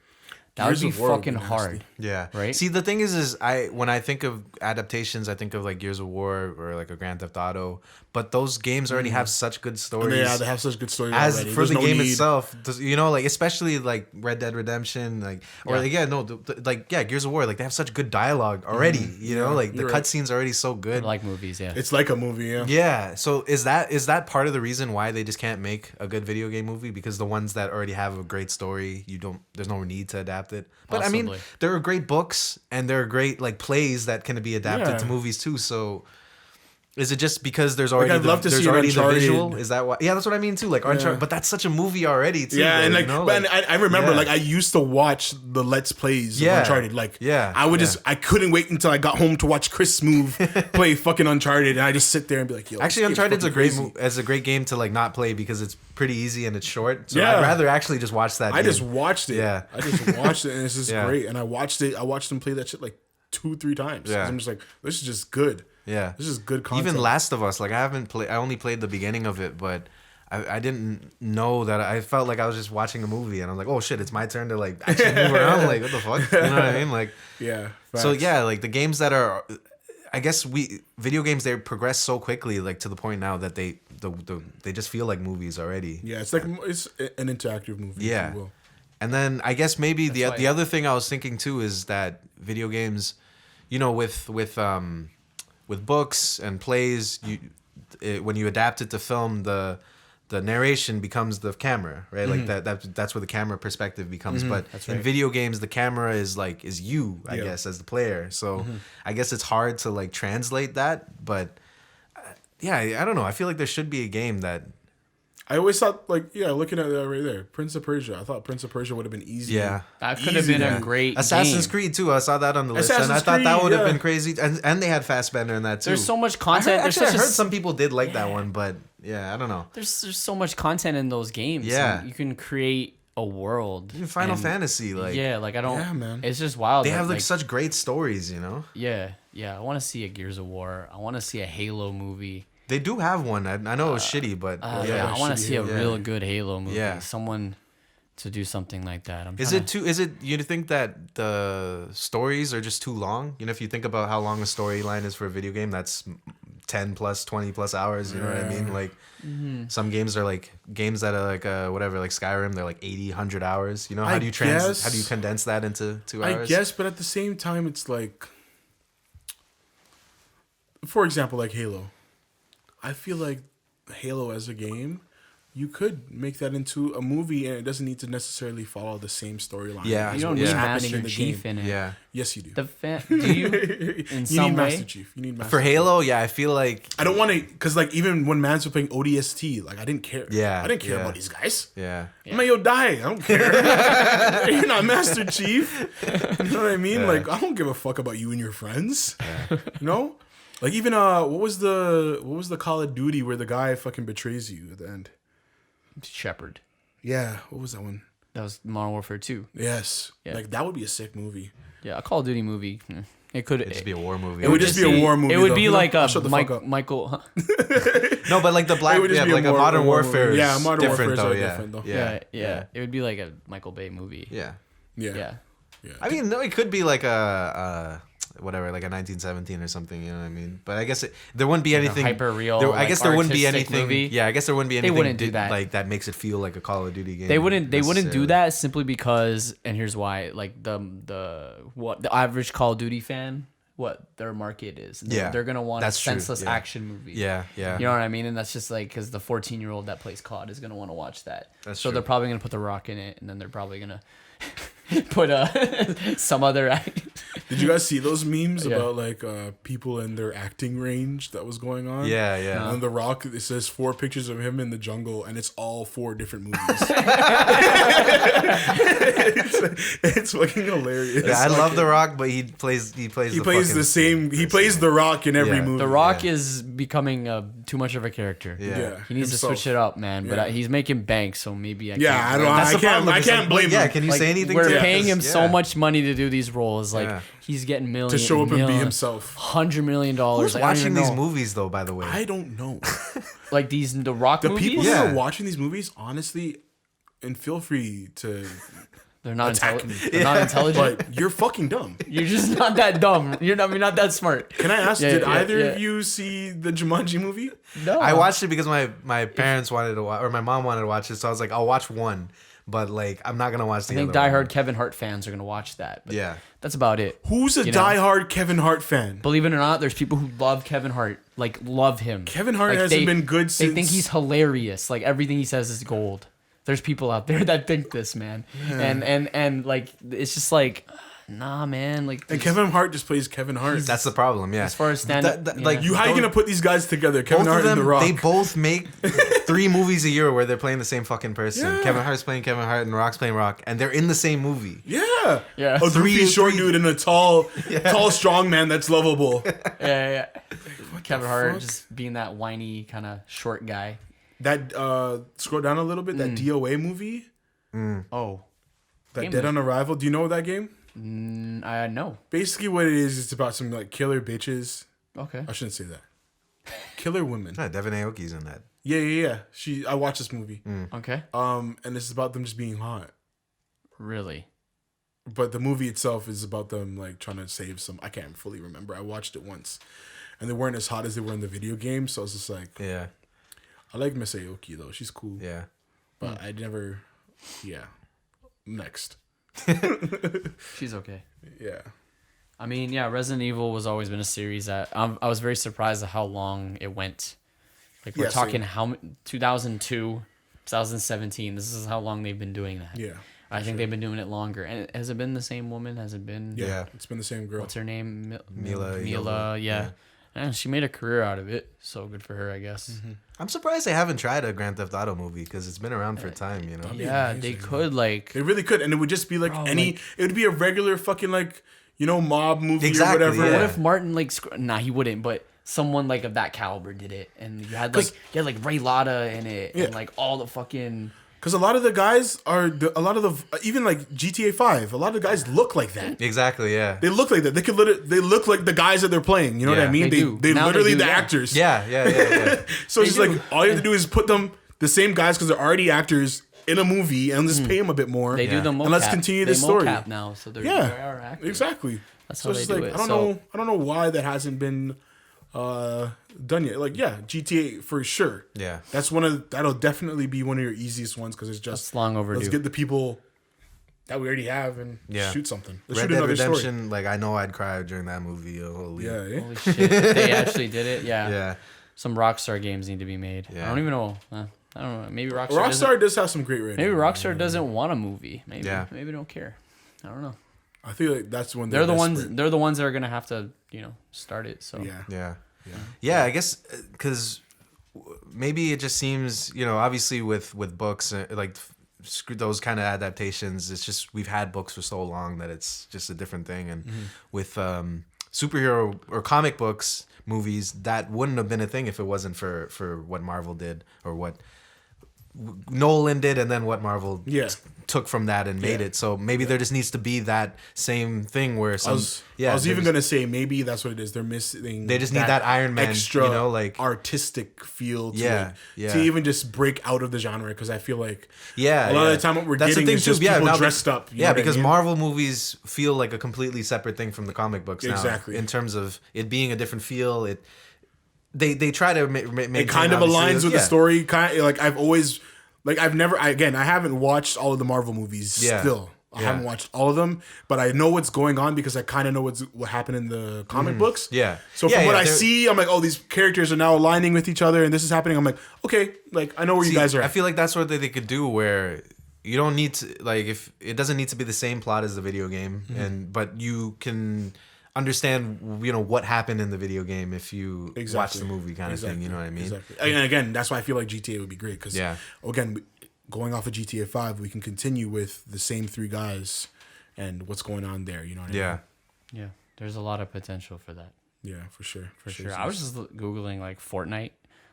That Gears would be of War would be fucking nasty. hard. Yeah. Right? See, the thing is when I think of adaptations, I think of like Gears of War or like a Grand Theft Auto. But those games already have such good stories. They have such good stories As already. for There's the no game need. itself, you know, like especially like Red Dead Redemption, like or Gears of War, like they have such good dialogue already. You know, like the you're right. cutscenes are already so I good. like movies, yeah. It's like a movie, yeah. Yeah. So is that part of the reason why they just can't make a good video game movie? Because the ones that already have a great story, there's no need to adapt it. But I mean, Possibly. there are great books and there are great like plays that can be adapted Yeah. to movies too. So is it just because there's already I'd love to there's see an already the Uncharted. visual? Is that why? Yeah, that's what I mean too. Like Uncharted, but that's such a movie already too. Yeah, though, and like, you know? but Like, I remember, yeah. like, I used to watch the Let's Plays Yeah. of Uncharted. Like, Yeah, I would yeah. I couldn't wait until I got home to watch Chris Smooth play fucking Uncharted, and I just sit there and be like, yo, Actually, this game's Uncharted's a fucking great crazy. great game to like not play because it's pretty easy and it's short. So Yeah. I'd rather actually just watch that. I game. just watched it. Yeah. I just watched it, and it's just Yeah. great. And I watched them play that shit like 2-3 times. 'Cause Yeah. I'm just like, this is just good. Yeah, This is good content. Even Last of Us, like I only played the beginning of it, but I didn't know that. I felt like I was just watching a movie, and I'm like, oh shit, it's my turn to like actually move around. Like what the fuck, you know what I mean? Like Yeah. so facts. yeah, like the games that are, I guess video games they progress so quickly, like to the point now that they just feel like movies already. Yeah, it's like it's an interactive movie. Yeah. If you will. And then I guess maybe the why- other thing I was thinking too is that video games, you know, with books and plays, when you adapt it to film, the narration becomes the camera, right? Like that's where the camera perspective becomes. But in right. video games, the camera is you, I Yeah. guess, as the player. So I guess it's hard to like translate that. But yeah, I don't know. I feel like there should be a game that. I always thought, like, yeah, looking at that right there, Prince of Persia. I thought Prince of Persia would have been easy. Yeah. That could have been Easy, a great Assassin's game. Creed too. I saw that on the list, and I Assassin's thought that Creed, would have yeah. been crazy. And they had Fassbender in that too. There's so much I content. heard, There's actually, I such a heard some people did like that one, but yeah, I don't know. there's so much content in those games. Yeah. and you can create a world. Even Final and- Fantasy, like yeah, like I don't. Yeah, man. It's just wild. they that, have like such great stories, you know. Yeah. I want to see a Gears of War. I want to see a Halo movie. They do have one. I know it was shitty, but Yeah, I want to shitty see a Halo. real Yeah. good Halo movie. Yeah. Someone to do something like that. Is it you think that the stories are just too long? You know, if you think about how long a storyline is for a video game, that's 10 plus 20 plus hours, you know what I mean? Like some games are like games that are like whatever, like Skyrim, they're like 80, 100 hours. You know, how I do you guess- how do you condense that into 2 hours? I guess, but at the same time, it's like, for example, like Halo. I feel like Halo as a game, you could make that into a movie, and it doesn't need to necessarily follow the same storyline. Yeah, You as don't what's need Yeah. happening Master in the Chief game. in it. Yeah. Yes, you do. Do you? In You some need way. Master Chief. You need Master For Chief. Halo, yeah, I feel like I don't want to, because like even when Mans were playing ODST, like I didn't care. Yeah, I didn't care yeah. about these guys. yeah. I'm like, yo, die. I don't care. You're not Master Chief. You know what I mean? Yeah. Like, I don't give a fuck about you and your friends. You know? Like even what was the Call of Duty where the guy fucking betrays you at the end? Shepard. Yeah, what was that one? That was Modern Warfare 2. Yes. Yeah. Like that would be a sick movie. Yeah, a Call of Duty movie. It could It'd just be a war movie. It would just be a war movie. It would though. be You know? like a Shut the fuck up. Michael. Huh? No, but like the It would just be like a Modern war Warfare movie. is Yeah, Modern different Warfare's though. are Yeah. different, though. Yeah. It would be like a Michael Bay movie. Yeah. Yeah. Yeah. I mean, no, it could be like a whatever, like a 1917 or something. You know what I mean? But I guess there wouldn't be anything hyper real. I guess there wouldn't be artistic anything. movie. Yeah, I guess there wouldn't be anything. wouldn't do that. Like that makes it feel like a Call of Duty game. They wouldn't do necessarily. that simply because, and here's why. Like the average Call of Duty fan, what their market is. They're gonna want a That's true, senseless yeah. action movie. Yeah. You know what I mean? And that's just like because the 14-year-old that plays COD is gonna want to watch that. That's so true. they're probably gonna put The Rock in it, and then they're probably gonna put some other. Did you guys see those memes Yeah. about like people in their acting range that was going on? Yeah. And on The Rock, it says 4 pictures of him in the jungle, and it's all 4 different movies. it's fucking hilarious. Yeah, I Like, love The Rock, but he plays He the plays fucking- the same. He plays The Rock in every Yeah. movie. The Rock is becoming too much of a character. Yeah. Yeah, He needs himself. to switch it up, man. But Yeah. He's making bank, so maybe I Yeah, can't. I don't. That's I the can't. problem. I It's like, can't blame yeah, him can you Like, say anything? we're to paying him Yeah. so much money to do these roles. Like Yeah. he's getting millions to show up and be himself. $100 million. Who's Like, I don't watching even these know. movies though? By the way, I don't know. Like these The Rock The movies. people Yeah. that are watching these movies, honestly, and feel free to, They're not Attack intelligent. They're not intelligent. but you're fucking dumb. You're just not that dumb. You're not that smart. Can I ask? Yeah, did yeah, either yeah. of you see the Jumanji movie? No, I watched it because my parents wanted to watch, or my mom wanted to watch it, so I was like, I'll watch one, but like I'm not gonna watch the I think other diehard one. Kevin Hart fans are gonna watch that. But Yeah. that's about it. Who's a You know? diehard Kevin Hart fan? Believe it or not, there's people who love Kevin Hart, like love him. Kevin Hart Like, hasn't been good They think since- he's hilarious. Like everything he says is gold. There's people out there that think this, man. And like it's just like, nah, man. Like And Kevin Hart just plays Kevin Hart. That's the problem. Yeah. as far as stand-up, Like yeah. How are you gonna put these guys together? Kevin both Hart of and them, The Rock. they both make 3 movies a year where they're playing the same fucking person. Yeah. Kevin Hart's playing Kevin Hart and The Rock's playing Rock, and they're in the same movie. Yeah. Yeah. A 3 short three- dude and a tall strong man that's lovable. yeah. Kevin Hart fuck? just being that whiny kind of short guy. That scroll down a little bit. That DOA movie, Oh, that Game Dead of- on Arrival. Do you know that game? I know. Basically, what it is, it's about some like killer bitches. Okay. I shouldn't say that. Killer women. Yeah, Devin Aoki's in that. Yeah. I watched this movie. Okay. And it's about them just being hot. Really? But the movie itself is about them like trying to save some. I can't fully remember. I watched it once, and they weren't as hot as they were in the video game. So I was just like, Yeah. I like Miss Aoki though. She's cool. Yeah. But I never. Yeah. Next. She's okay. Yeah. I mean, yeah, Resident Evil was always been a series that I was very surprised at how long it went. Like we're Yeah, talking same. 2002, 2017. This is how long they've been doing that. Yeah. I think they've been doing it longer. And has it been the same woman? Has it been? Yeah. Yeah. It's been the same girl. What's her name? Mila Mila. Jovovich, Yeah. And she made a career out of it. So good for her, I guess. Mm-hmm. I'm surprised they haven't tried a Grand Theft Auto movie because it's been around for time, you know? be Yeah, they amazing. could like. They really could, and it would just be like Bro, any. like- It would be a regular fucking like mob movie Exactly, or whatever. yeah. What if Martin like? Nah, he wouldn't. But someone like of that caliber did it, and you had like 'Cause- Ray Liotta in it, Yeah. and like all the fucking. Because a lot of the guys are a lot of the even like GTA 5. A lot of the guys look like that. Exactly, yeah. They look like that. They could they look like the guys that they're playing. You know what Yeah. I mean? They do. They Now they literally do, the yeah. actors. Yeah. So it's just They like do. all you have to do is put them the same guys because they're already actors in a movie and just pay them a bit more. They do the mocap. And let's continue they this story. mocap now, so they are Yeah, actors. exactly. That's So how it's they just do like it. I don't know why that hasn't been done yet. Like yeah, GTA for sure. Yeah. That'll definitely be one of your easiest ones because it's just That's long overdue. let's get the people that we already have and Yeah. shoot something. Let's Red shoot Dead another Redemption, like I know I'd cry during that movie. Holy. story. Yeah, Holy shit! They actually did it. Yeah. Yeah. Some Rockstar games need to be made. I Yeah. don't even know. I don't know. Maybe Rockstar. Rockstar does have some great ratings. Maybe Rockstar doesn't want a movie. Maybe. Yeah. Maybe they don't care. I don't know. I feel like that's when They're the ones. desperate. They're the ones that are gonna have to, start it. So. Yeah. Yeah, I guess because maybe it just seems, obviously with books, like screw those kind of adaptations, it's just we've had books for so long that it's just a different thing. And with superhero or comic books movies, that wouldn't have been a thing if it wasn't for what Marvel did or what Nolan did, and then what Marvel Yeah. took from that and made Yeah. it. So maybe there just needs to be that same thing where I was even gonna say maybe that's what it is. They're missing. They just need that Iron Man, extra, you know, like artistic feel to Yeah, it, yeah. to even just break out of the genre. Because I feel like yeah, a lot yeah. of the time what we're That's getting the thing is just too. people now dressed up. You know Yeah, what I because mean? Marvel movies feel like a completely separate thing from the comic books now. Exactly. In terms of it being a different feel, they try to make it kind of aligns with the story. Kind of, like I haven't watched all of the Marvel movies. Yeah. Still, I Yeah. haven't watched all of them, but I know what's going on because I kind of know what happened in the comic books. Yeah. So Yeah, from what yeah, I see, I'm like, oh, these characters are now aligning with each other, and this is happening. I'm like, okay, like I know where you guys are. I At. feel like that's what they could do where you don't need to like if it doesn't need to be the same plot as the video game but you can understand what happened in the video game if you watch the movie kind of thing, you know what I mean? Exactly. And again, that's why I feel like GTA would be great because Yeah. again, going off of GTA 5, we can continue with the same three guys and what's going on there. You know what I mean? Yeah. Yeah, there's a lot of potential for that. Yeah, for sure. For sure. I was just googling like Fortnite.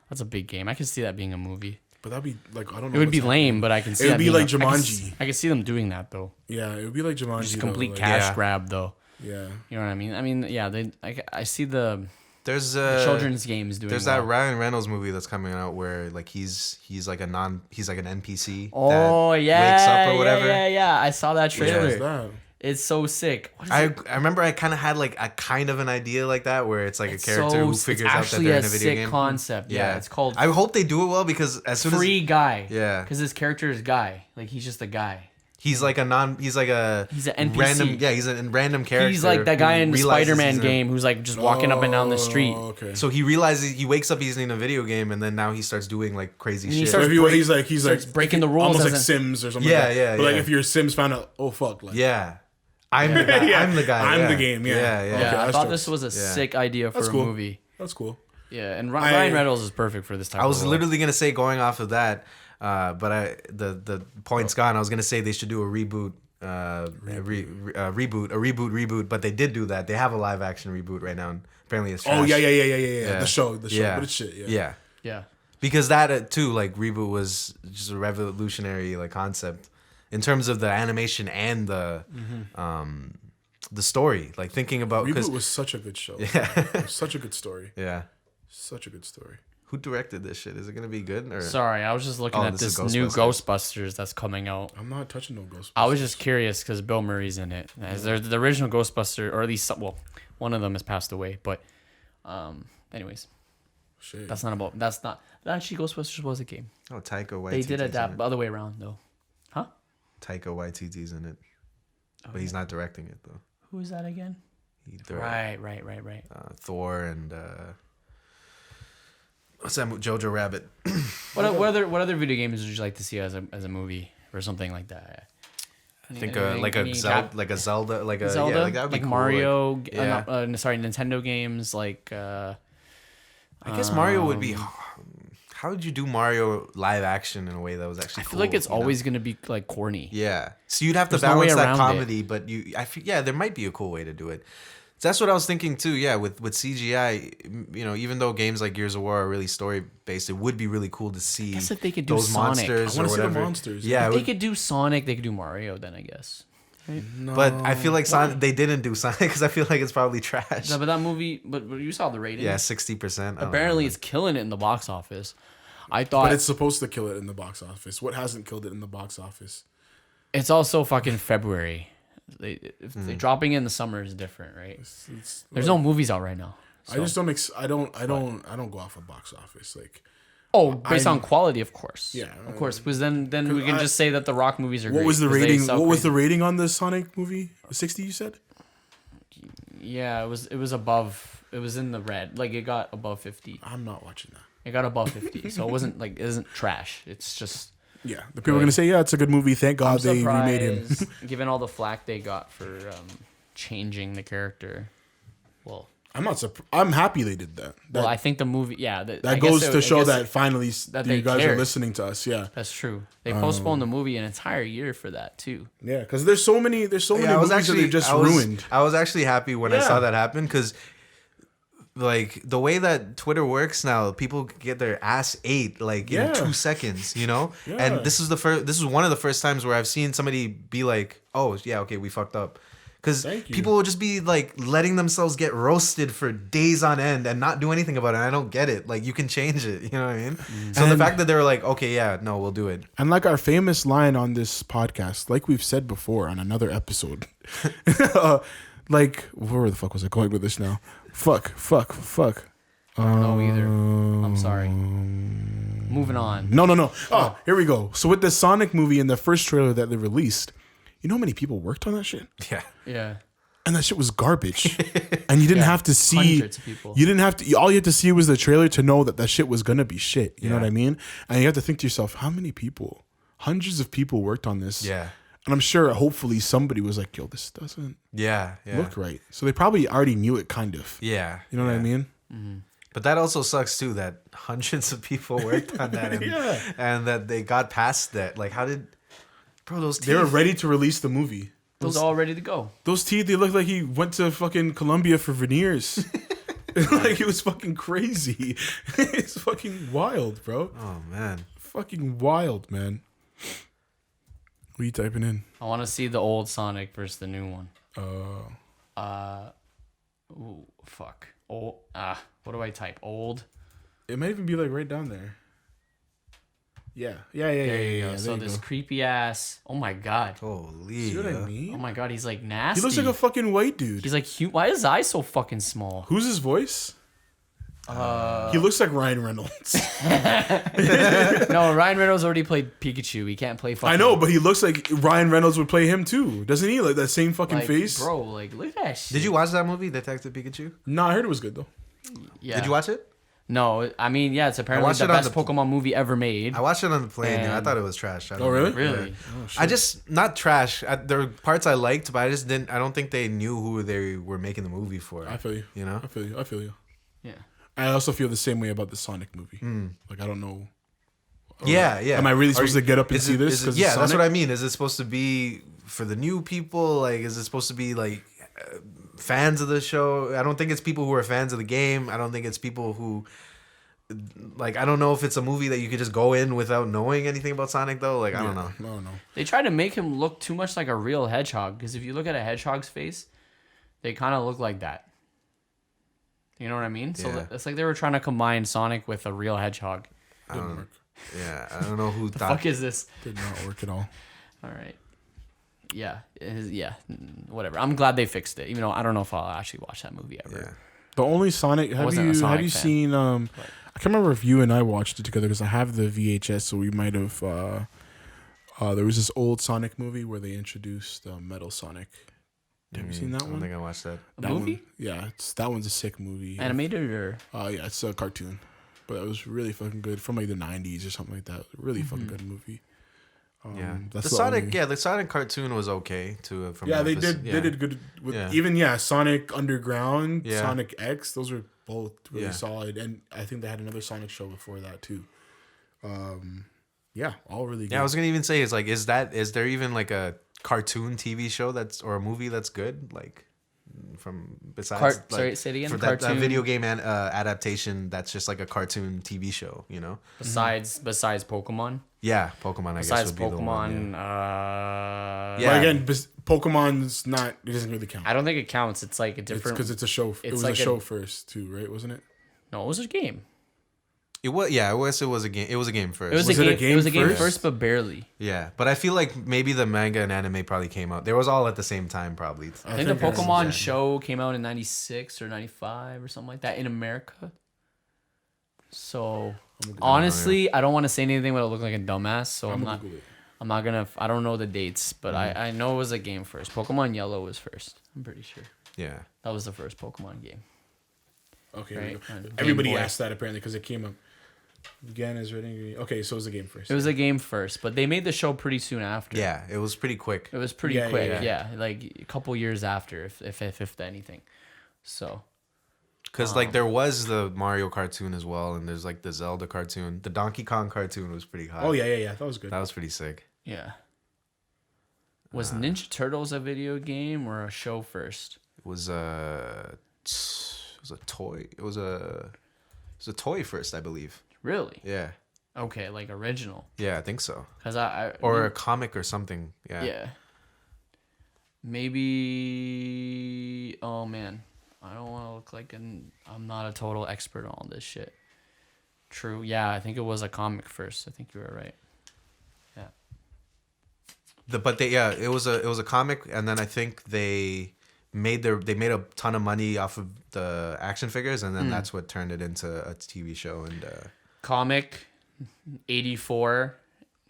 That's a big game. I can see that being a movie. But that'd be like I don't know. It would be what's lame, but I can see It would that be being like I can Jumanji. I can see them doing that though. Yeah, it would be like Jumanji. Just though, complete like- cash Yeah. grab though. Yeah. You know what I mean? Yeah, I see the There's children's games doing. There's well. that Ryan Reynolds movie that's coming out where like he's like an NPC Oh that yeah, wakes up or whatever. Yeah. I saw that What trailer. is that? It's so sick. What is I it? remember I kind of had like a kind of an idea like that where it's like It's a character who it's figures out that actually they're a in a video sick game. concept. Yeah, it's called I hope they do it well because as soon Free as Guy. Yeah. because his character is Guy. Like he's just a guy. he's like a He's an NPC. random he's a random character. He's like that guy who in the realizes Spider-Man he's in- game who's like just walking up and down the street. Oh, okay. So he realizes he wakes up he's in a video game and then now he starts doing like crazy And he shit. starts So if he's starts like breaking the rules almost as like a- Sims or something. Yeah, like that. yeah, But like yeah. if your Sims found out, oh fuck, like Yeah. I'm the guy. Yeah. I'm the guy. I'm yeah. the game, yeah. Yeah, yeah. Yeah, Okay, I that's thought dope. this was a Yeah. sick idea for That's a cool. movie. That's cool. Yeah, and Ryan Reynolds is perfect for this type. I was of role. literally gonna say going off of that, but the point's gone. I was gonna say they should do a reboot, reboot. But they did do that. They have a live action reboot right now. And apparently it's trash. Oh yeah. Yeah. The show. Yeah. But it's shit. Yeah. Yeah. Yeah. Because that too, like reboot was just a revolutionary like concept in terms of the animation and the story. Like thinking about Reboot was such a good show. Such a good story. yeah. Such a good story. Who directed this shit? Is it gonna be good or? Sorry, I was just looking Oh, at this this is new Ghostbusters. Ghostbusters that's coming out. I'm not touching no Ghostbusters. I was just curious because Bill Murray's in it. The original Ghostbuster, or at least one of them has passed away. But, anyways, Shit. that's not. Actually, Ghostbusters was a game. Oh, Taika Waititi's They did in adapt it. the other way around though. Huh? Taika Waititi's in it, but he's not directing it though. Who is that again? He directed Right. Thor and what's that? Jojo Rabbit. What other video games would you like to see as a movie or something like that? I think like a Zelda, like a Zelda, like a Zelda, yeah, like that would be cool. Mario. Like, yeah. Sorry, Nintendo games like. I guess Mario would be. How would you do Mario live action in a way that was actually? I feel cool, like it's you know? always gonna be like corny. Yeah, so you'd have to There's no way balance that around comedy, but there might be a cool way to do it. So that's what I was thinking too. Yeah, with CGI, even though games like Gears of War are really story based, it would be really cool to see. I guess if they could do those Sonic. monsters I or wanna see the whatever. monsters. Yeah, If they could do Sonic, they could do Mario. Then I guess. No. but I feel like Sonic, they didn't do Sonic because I feel like it's probably trash. No, but that movie. But you saw the rating. Yeah, 60%. Apparently, it's killing it in the box office. I thought But it's supposed to kill it in the box office. What hasn't killed it in the box office? it's also fucking February. If they're dropping it in the summer is different, right? It's There's no movies out right now. I just don't. I don't go off of box office. Like, Based on quality, of course. Yeah. of course. Because then we can just say that the Rock movies are what great. was the 'cause they rating? sell What was crazy. the rating on the Sonic movie? 60, you said? Yeah, it was above. It was in the red. Like it got above 50. I'm not watching that. It got above 50. So it wasn't like it isn't trash. It's just Yeah, the people are gonna say, yeah, it's a good movie. Thank God I'm they remade him. surprised, given all the flack they got for changing the character. Well, I'm not surprised. I'm happy they did that. well, I think the movie, yeah, That goes to show that finally that you they guys cared. are listening to us. Yeah, that's true. They postponed the movie an entire year for that too. yeah, because there's so many Yeah, movies that they just ruined. I was actually happy when I Yeah. saw that happen because like the way that Twitter works now, people get their ass ate like Yeah. in 2 seconds, you know. Yeah. And this is one of the first times where I've seen somebody be like, "Oh yeah, okay, we fucked up," because Thank you. people will just be like letting themselves get roasted for days on end and not do anything about it. And I don't get it. Like you can change it, you know what I mean? So the And- fact that they were like, "Okay, yeah, no, we'll do it." And like our famous line on this podcast, like we've said before on another episode, like where the fuck was I going with this now? Fuck. I don't know either. I'm sorry. Moving on. No. Oh, here we go. So with the Sonic movie in the first trailer that they released, you know how many people worked on that shit? Yeah. Yeah. And that shit was garbage. And you didn't have to see. Hundreds of people. You didn't have to. All you had to see was the trailer to know that shit was gonna be shit. You know Yeah. what I mean? And you have to think to yourself, how many people? Hundreds of people worked on this. Yeah. And I'm sure, hopefully, somebody was like, "Yo, this doesn't Yeah. look right." So they probably already knew it, kind of. Yeah. You know what I mean? But that also sucks too that hundreds of people worked on that and, Yeah. and that they got past that. Like how did those teeth? They were ready to release the movie. Those all ready to go. Those teeth, they look like he went to fucking Colombia for veneers. Like it was fucking crazy. It's fucking wild, bro. Oh man. Fucking wild, man. What are you typing in? I want to see the old Sonic versus the new one. Ooh, fuck. Old. What do I type? Old. It might even be like right down there. Yeah. There you Yeah, go. there So you this go. creepy ass. Oh my god. Holy. See what I Oh mean? my god. He's like He nasty. looks like a fucking white dude. He's like, why is his eye so fucking small? Who's his voice? He looks like Ryan Reynolds. No, Ryan Reynolds already played Pikachu. He can't play fucking. I know, but he looks like Ryan Reynolds would play him too, doesn't he? Like that same fucking like, face. bro. Like, look at that shit. Did you watch that movie, Detective Pikachu? No, I heard it was good though. Yeah. Did you watch it? No, I mean, yeah, it's apparently watched the it on best the- Pokemon movie ever made. I watched it on the plane. And I And- thought it was trash. I don't Oh, really? know. Really? Yeah. I just not trash. There were parts I liked, but I just didn't. I don't think they knew who they were making the movie for. I feel you. You know? I feel you. Yeah. I also feel the same way about the Sonic movie. Like I don't know. Yeah. Am I really supposed to get up and is see it- this? is it- 'cause yeah, it's that's Sonic? what I mean. Is it supposed to be for the new people? Like, is it supposed to be like fans of the show? I don't think it's people who are fans of the game. I don't think it's people who. Like, I don't know if it's a movie that you could just go in without knowing anything about Sonic, though. Like, I don't know. No. They try to make him look too much like a real hedgehog because if you look at a hedgehog's face, they kind of look like that. You know what I mean? So Yeah. it's like they were trying to combine Sonic with a real hedgehog. Didn't work. Yeah, I don't know who The thought. fuck is this? Did not work at all. All right. Yeah. Whatever. I'm glad they fixed it. Even though I don't know if I'll actually watch that movie ever. Yeah. The only Sonic. Have wasn't a you Sonic fan, seen? I can't remember if you and I watched it together because I have the VHS, so we might have. There was this old Sonic movie where they introduced Metal Sonic. Have you seen that I don't one? think I watched that. A That movie? one, yeah, that one's a sick movie. Animated or? Yeah, it's a cartoon, but it was really fucking good from like the '90s or something like that. Really fucking good movie. Yeah, that's the the Sonic. only- Yeah, the Sonic cartoon was okay too. From Yeah, what they was- did. yeah. They did good with Yeah. Sonic Underground, Yeah. Sonic X. Those were both really Yeah. solid, and I think they had another Sonic show before that too. Yeah, all really good. Yeah, I was gonna even say is like, is there even like a cartoon TV show or a movie that's good like from besides like, say it again. for that Cartoon video game and adaptation that's just like a cartoon TV show, you know? besides Pokemon. Yeah, Pokemon. I Besides guess would be the one. Pokemon, Yeah. But again, Pokemon's not. It doesn't really count. I don't think it counts. It's like a It's different. because it's a show. It it's was like a show first too, right? Wasn't it? No, it was a game. It was. Yeah, I guess it was a game. It was a game first. It was, Was a it a game. game It was a game first? first, but barely. Yeah, but I feel like maybe the manga and anime probably came out. They was all at the same time, probably. I think the I Pokemon remember. show came out in '96 or '95 or something like that in America. So honestly, I don't want to say anything without looking like a dumbass. So I'm not. Google it. I'm not gonna. I don't know the dates, but I know it was a game first. Pokemon Yellow was first. I'm pretty sure Yeah. that was the first Pokemon game. Okay. Right, Here we on go. Game Everybody Boy. asked that apparently because it came up. Again, is ready. Okay, so it was a game first. It was a game first, but they made the show pretty soon after. Yeah, it was pretty quick. It was pretty Yeah, quick. yeah, Yeah, like a couple years after, if anything. So Because like there was the Mario cartoon as well, and there's like the Zelda cartoon. The Donkey Kong cartoon was pretty hot. Oh yeah. That was good. That was pretty sick. yeah. Was Ninja Turtles a video game or a show first? It was was a toy. It was a toy first, I believe. Really? Yeah. Okay, like original. Yeah, I think so. Cause I Or a comic or something. Yeah. yeah. Maybe. Oh man, I don't want to look like I'm not a total expert on this shit. True. Yeah, I think it was a comic first. I think you were right. Yeah. It was a comic, and then I think they made a ton of money off of the action figures, and then that's what turned it into a TV show. And Comic, 84,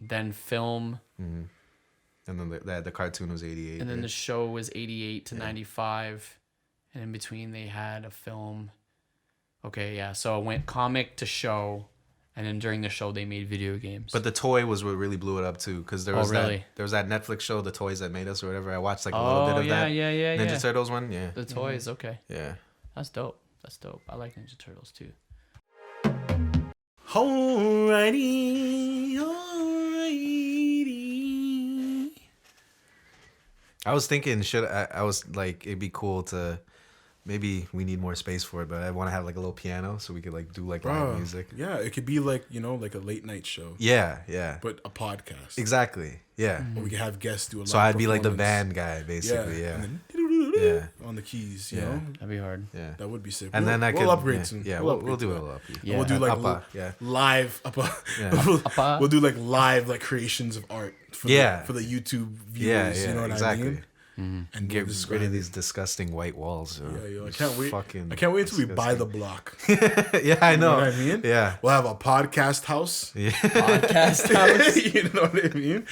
then film, and then the cartoon was 88. and then right? the show was 88 to 95, and in between they had a film. Okay, yeah. So it went comic to show, and then during the show they made video games. But the toy was what really blew it up too, because there was really? that Netflix show, The Toys That Made Us, or whatever. I watched like a little bit of that. Yeah. Ninja Turtles one. Yeah. The toys, okay. Yeah. That's dope. I like Ninja Turtles too. Alrighty. I was thinking, I was like, it'd be cool to. Maybe we need more space for it, but I want to have like a little piano so we could like do like live music. Yeah, it could be like, like a late night show. Yeah. But a podcast. Exactly. Yeah. Or we could have guests do a live So I'd be like the performance. band guy, basically. Yeah. And then Yeah. on the keys, you Yeah. know? That'd be hard. Yeah. That would be sick. And then I could we'll upgrade yeah, soon. Yeah, we'll we'll do a that. little up. Yeah. We'll do like yeah. live Yeah. we'll do like live like creations of art for the YouTube viewers. Yeah, You know what exactly. I mean? And Get we'll rid of these disgusting white walls. Yeah, I can't wait. Fucking I can't wait until we buy the block. Yeah, I know. You know what I mean? Yeah. We'll have a podcast house. Yeah. Podcast house. You know what I mean?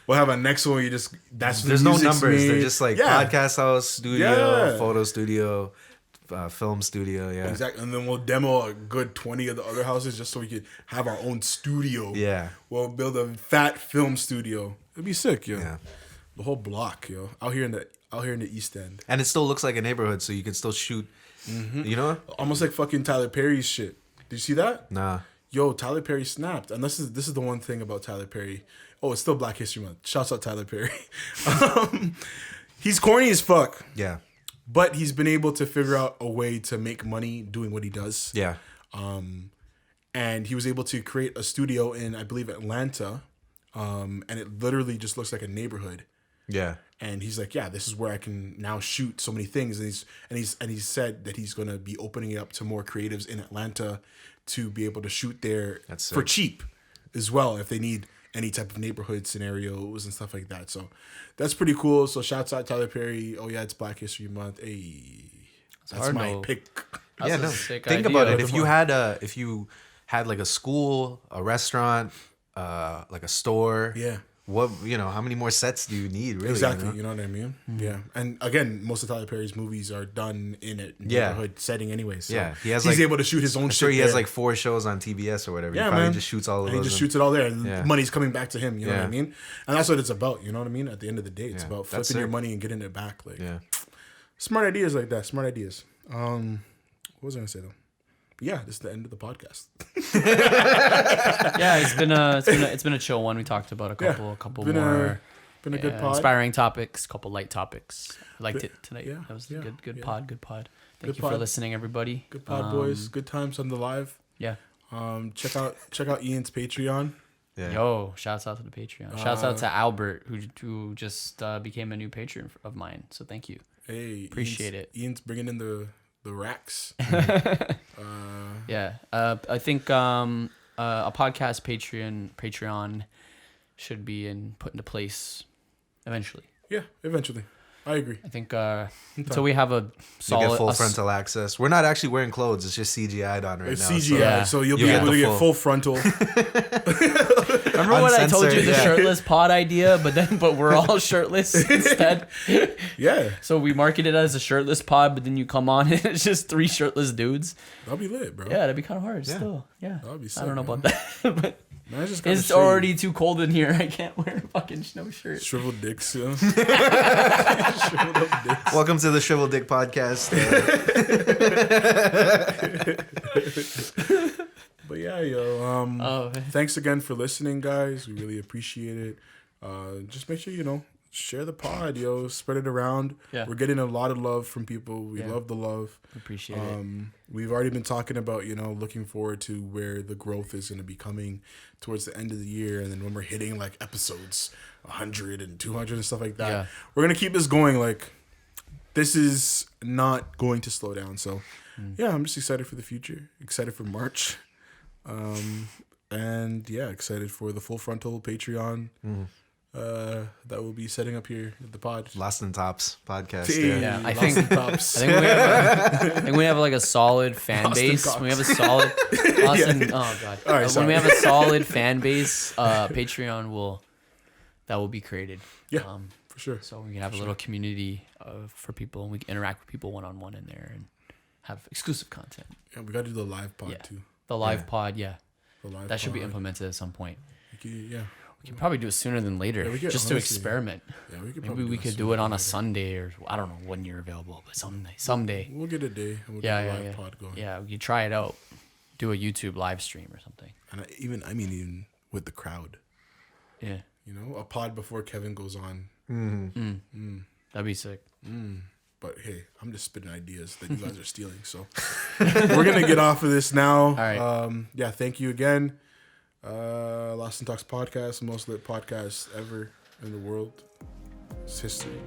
We'll have a next one. That's There's the no music's numbers. made. They're just like Yeah. podcast house, studio, Yeah. photo studio, film studio. Yeah. Exactly. And then we'll demo a good 20 of the other houses just so we could have our own studio. Yeah. We'll build a fat film studio. It'd be sick, yo. Yeah. The whole block, yo. Out here in the East End. And it still looks like a neighborhood, so you can still shoot. You know? Almost like fucking Tyler Perry's shit. Did you see that? Nah. Yo, Tyler Perry snapped. And this is the one thing about Tyler Perry. Oh, it's still Black History Month. Shouts out Tyler Perry. He's corny as fuck. Yeah. But he's been able to figure out a way to make money doing what he does. Yeah. And he was able to create a studio in, I believe, Atlanta. And it literally just looks like a neighborhood. Yeah. And he's like, yeah, this is where I can now shoot so many things. And he's said that he's gonna be opening it up to more creatives in Atlanta to be able to shoot there That's for sick. cheap as well if they need any type of neighborhood scenarios and stuff like that. So that's pretty cool. So shouts out Tyler Perry. Oh yeah, it's Black History Month. Hey, that's hard my to- pick. That's Yeah, a no. sick Think idea. about it. If you had like a school, a restaurant, like a store. Yeah. What how many more sets do you need? Really? Exactly, you know what I mean? Yeah. And again, most of Tyler Perry's movies are done in a neighborhood setting anyway. So Yeah, he's like- able to shoot his own I'm shit. sure he has there. like 4 shows on TBS or whatever. Yeah, he probably man. just shoots all of and those. he just shoots it all there, and Yeah. money's coming back to him. You know what I Yeah. mean? And that's what it's about. You know what I mean? At the end of the day, it's Yeah, about that's flipping your it. money and getting it back. Like Yeah. smart ideas like that. Smart ideas. What was I gonna say though? But yeah, this is the end of the podcast. Yeah, it's been a chill one. We talked about a couple been more Been a good pod. inspiring topics, couple light topics. I liked it tonight. yeah, That was yeah, a good yeah. pod. Good pod. Thank Good you for pod. listening, everybody. Good pod, boys. Good times on the live. Yeah. Check out Ian's Patreon. Yeah. Yo, shouts out to the Patreon. Shouts out to Albert who just became a new patron of mine. So thank you. Hey, Appreciate it. Ian's bringing in the racks. Yeah. I think a podcast Patreon should be put into place eventually. Yeah, eventually. I agree. I think until we have a You solid get full frontal access. We're not actually wearing clothes. It's just CGI'd on right It's now. CGI, Yeah. so you'll You be get able to the get full frontal. Remember when I told you Uncensored, the yeah. shirtless pod idea, but we're all shirtless instead? Yeah, So we market it as a shirtless pod, but then you come on and it's just 3 shirtless dudes. that'll be lit, bro. Yeah, that'd be kind of hard still. Yeah. That'd be I don't know sick, about that. But Man, it's just kinda it's shady. already too cold in here. I can't wear fucking no shirt. Shriveled dicks, yeah. Shriveled up dicks. Welcome to the Shrivel Dick Podcast. But yeah, yo. Oh, Thanks again for listening, guys. We really appreciate it. Just make sure share the pod, yo. Spread it around. Yeah. We're getting a lot of love from people. We Yeah. love the love. Appreciate it. We've already been talking about, looking forward to where the growth is going to be coming towards the end of the year. And then when we're hitting like episodes 100 and 200 and stuff like that, Yeah. we're going to keep this going. Like, this is not going to slow down. So, yeah, I'm just excited for the future. Excited for March. And yeah, excited for the Full Frontal Patreon that we'll be setting up here at the pod. Lost in Tops podcast. Hey, Yeah, I Lost think- in Tops. I think we have like a solid fan Lost in base. Cox. We have a solid Austin. Oh god. All right, When sorry. we have a solid fan base, Patreon will be created. Yeah, for sure. So we can have a little community for people, and we can interact with people one on one in there and have exclusive content. Yeah, we got to do the live pod Yeah. too. The live pod, yeah, The live that should be pod. implemented at some point. Yeah. We can probably do it sooner than later, Yeah, we could, just to honestly. experiment. Yeah, we could Maybe probably we that could sooner do it than on a later. Sunday, or I don't know when you're available, but someday. We'll get a day and we'll Yeah, get a yeah, live yeah. pod going. Yeah, you try it out. Do a YouTube live stream or something. And even with the crowd. Yeah, A pod before Kevin goes on. that'd be sick. But hey, I'm just spitting ideas that you guys are stealing. So we're gonna get off of this now. All right. Yeah, thank you again. Lost and Talks podcast, most lit podcast ever in the world. It's history.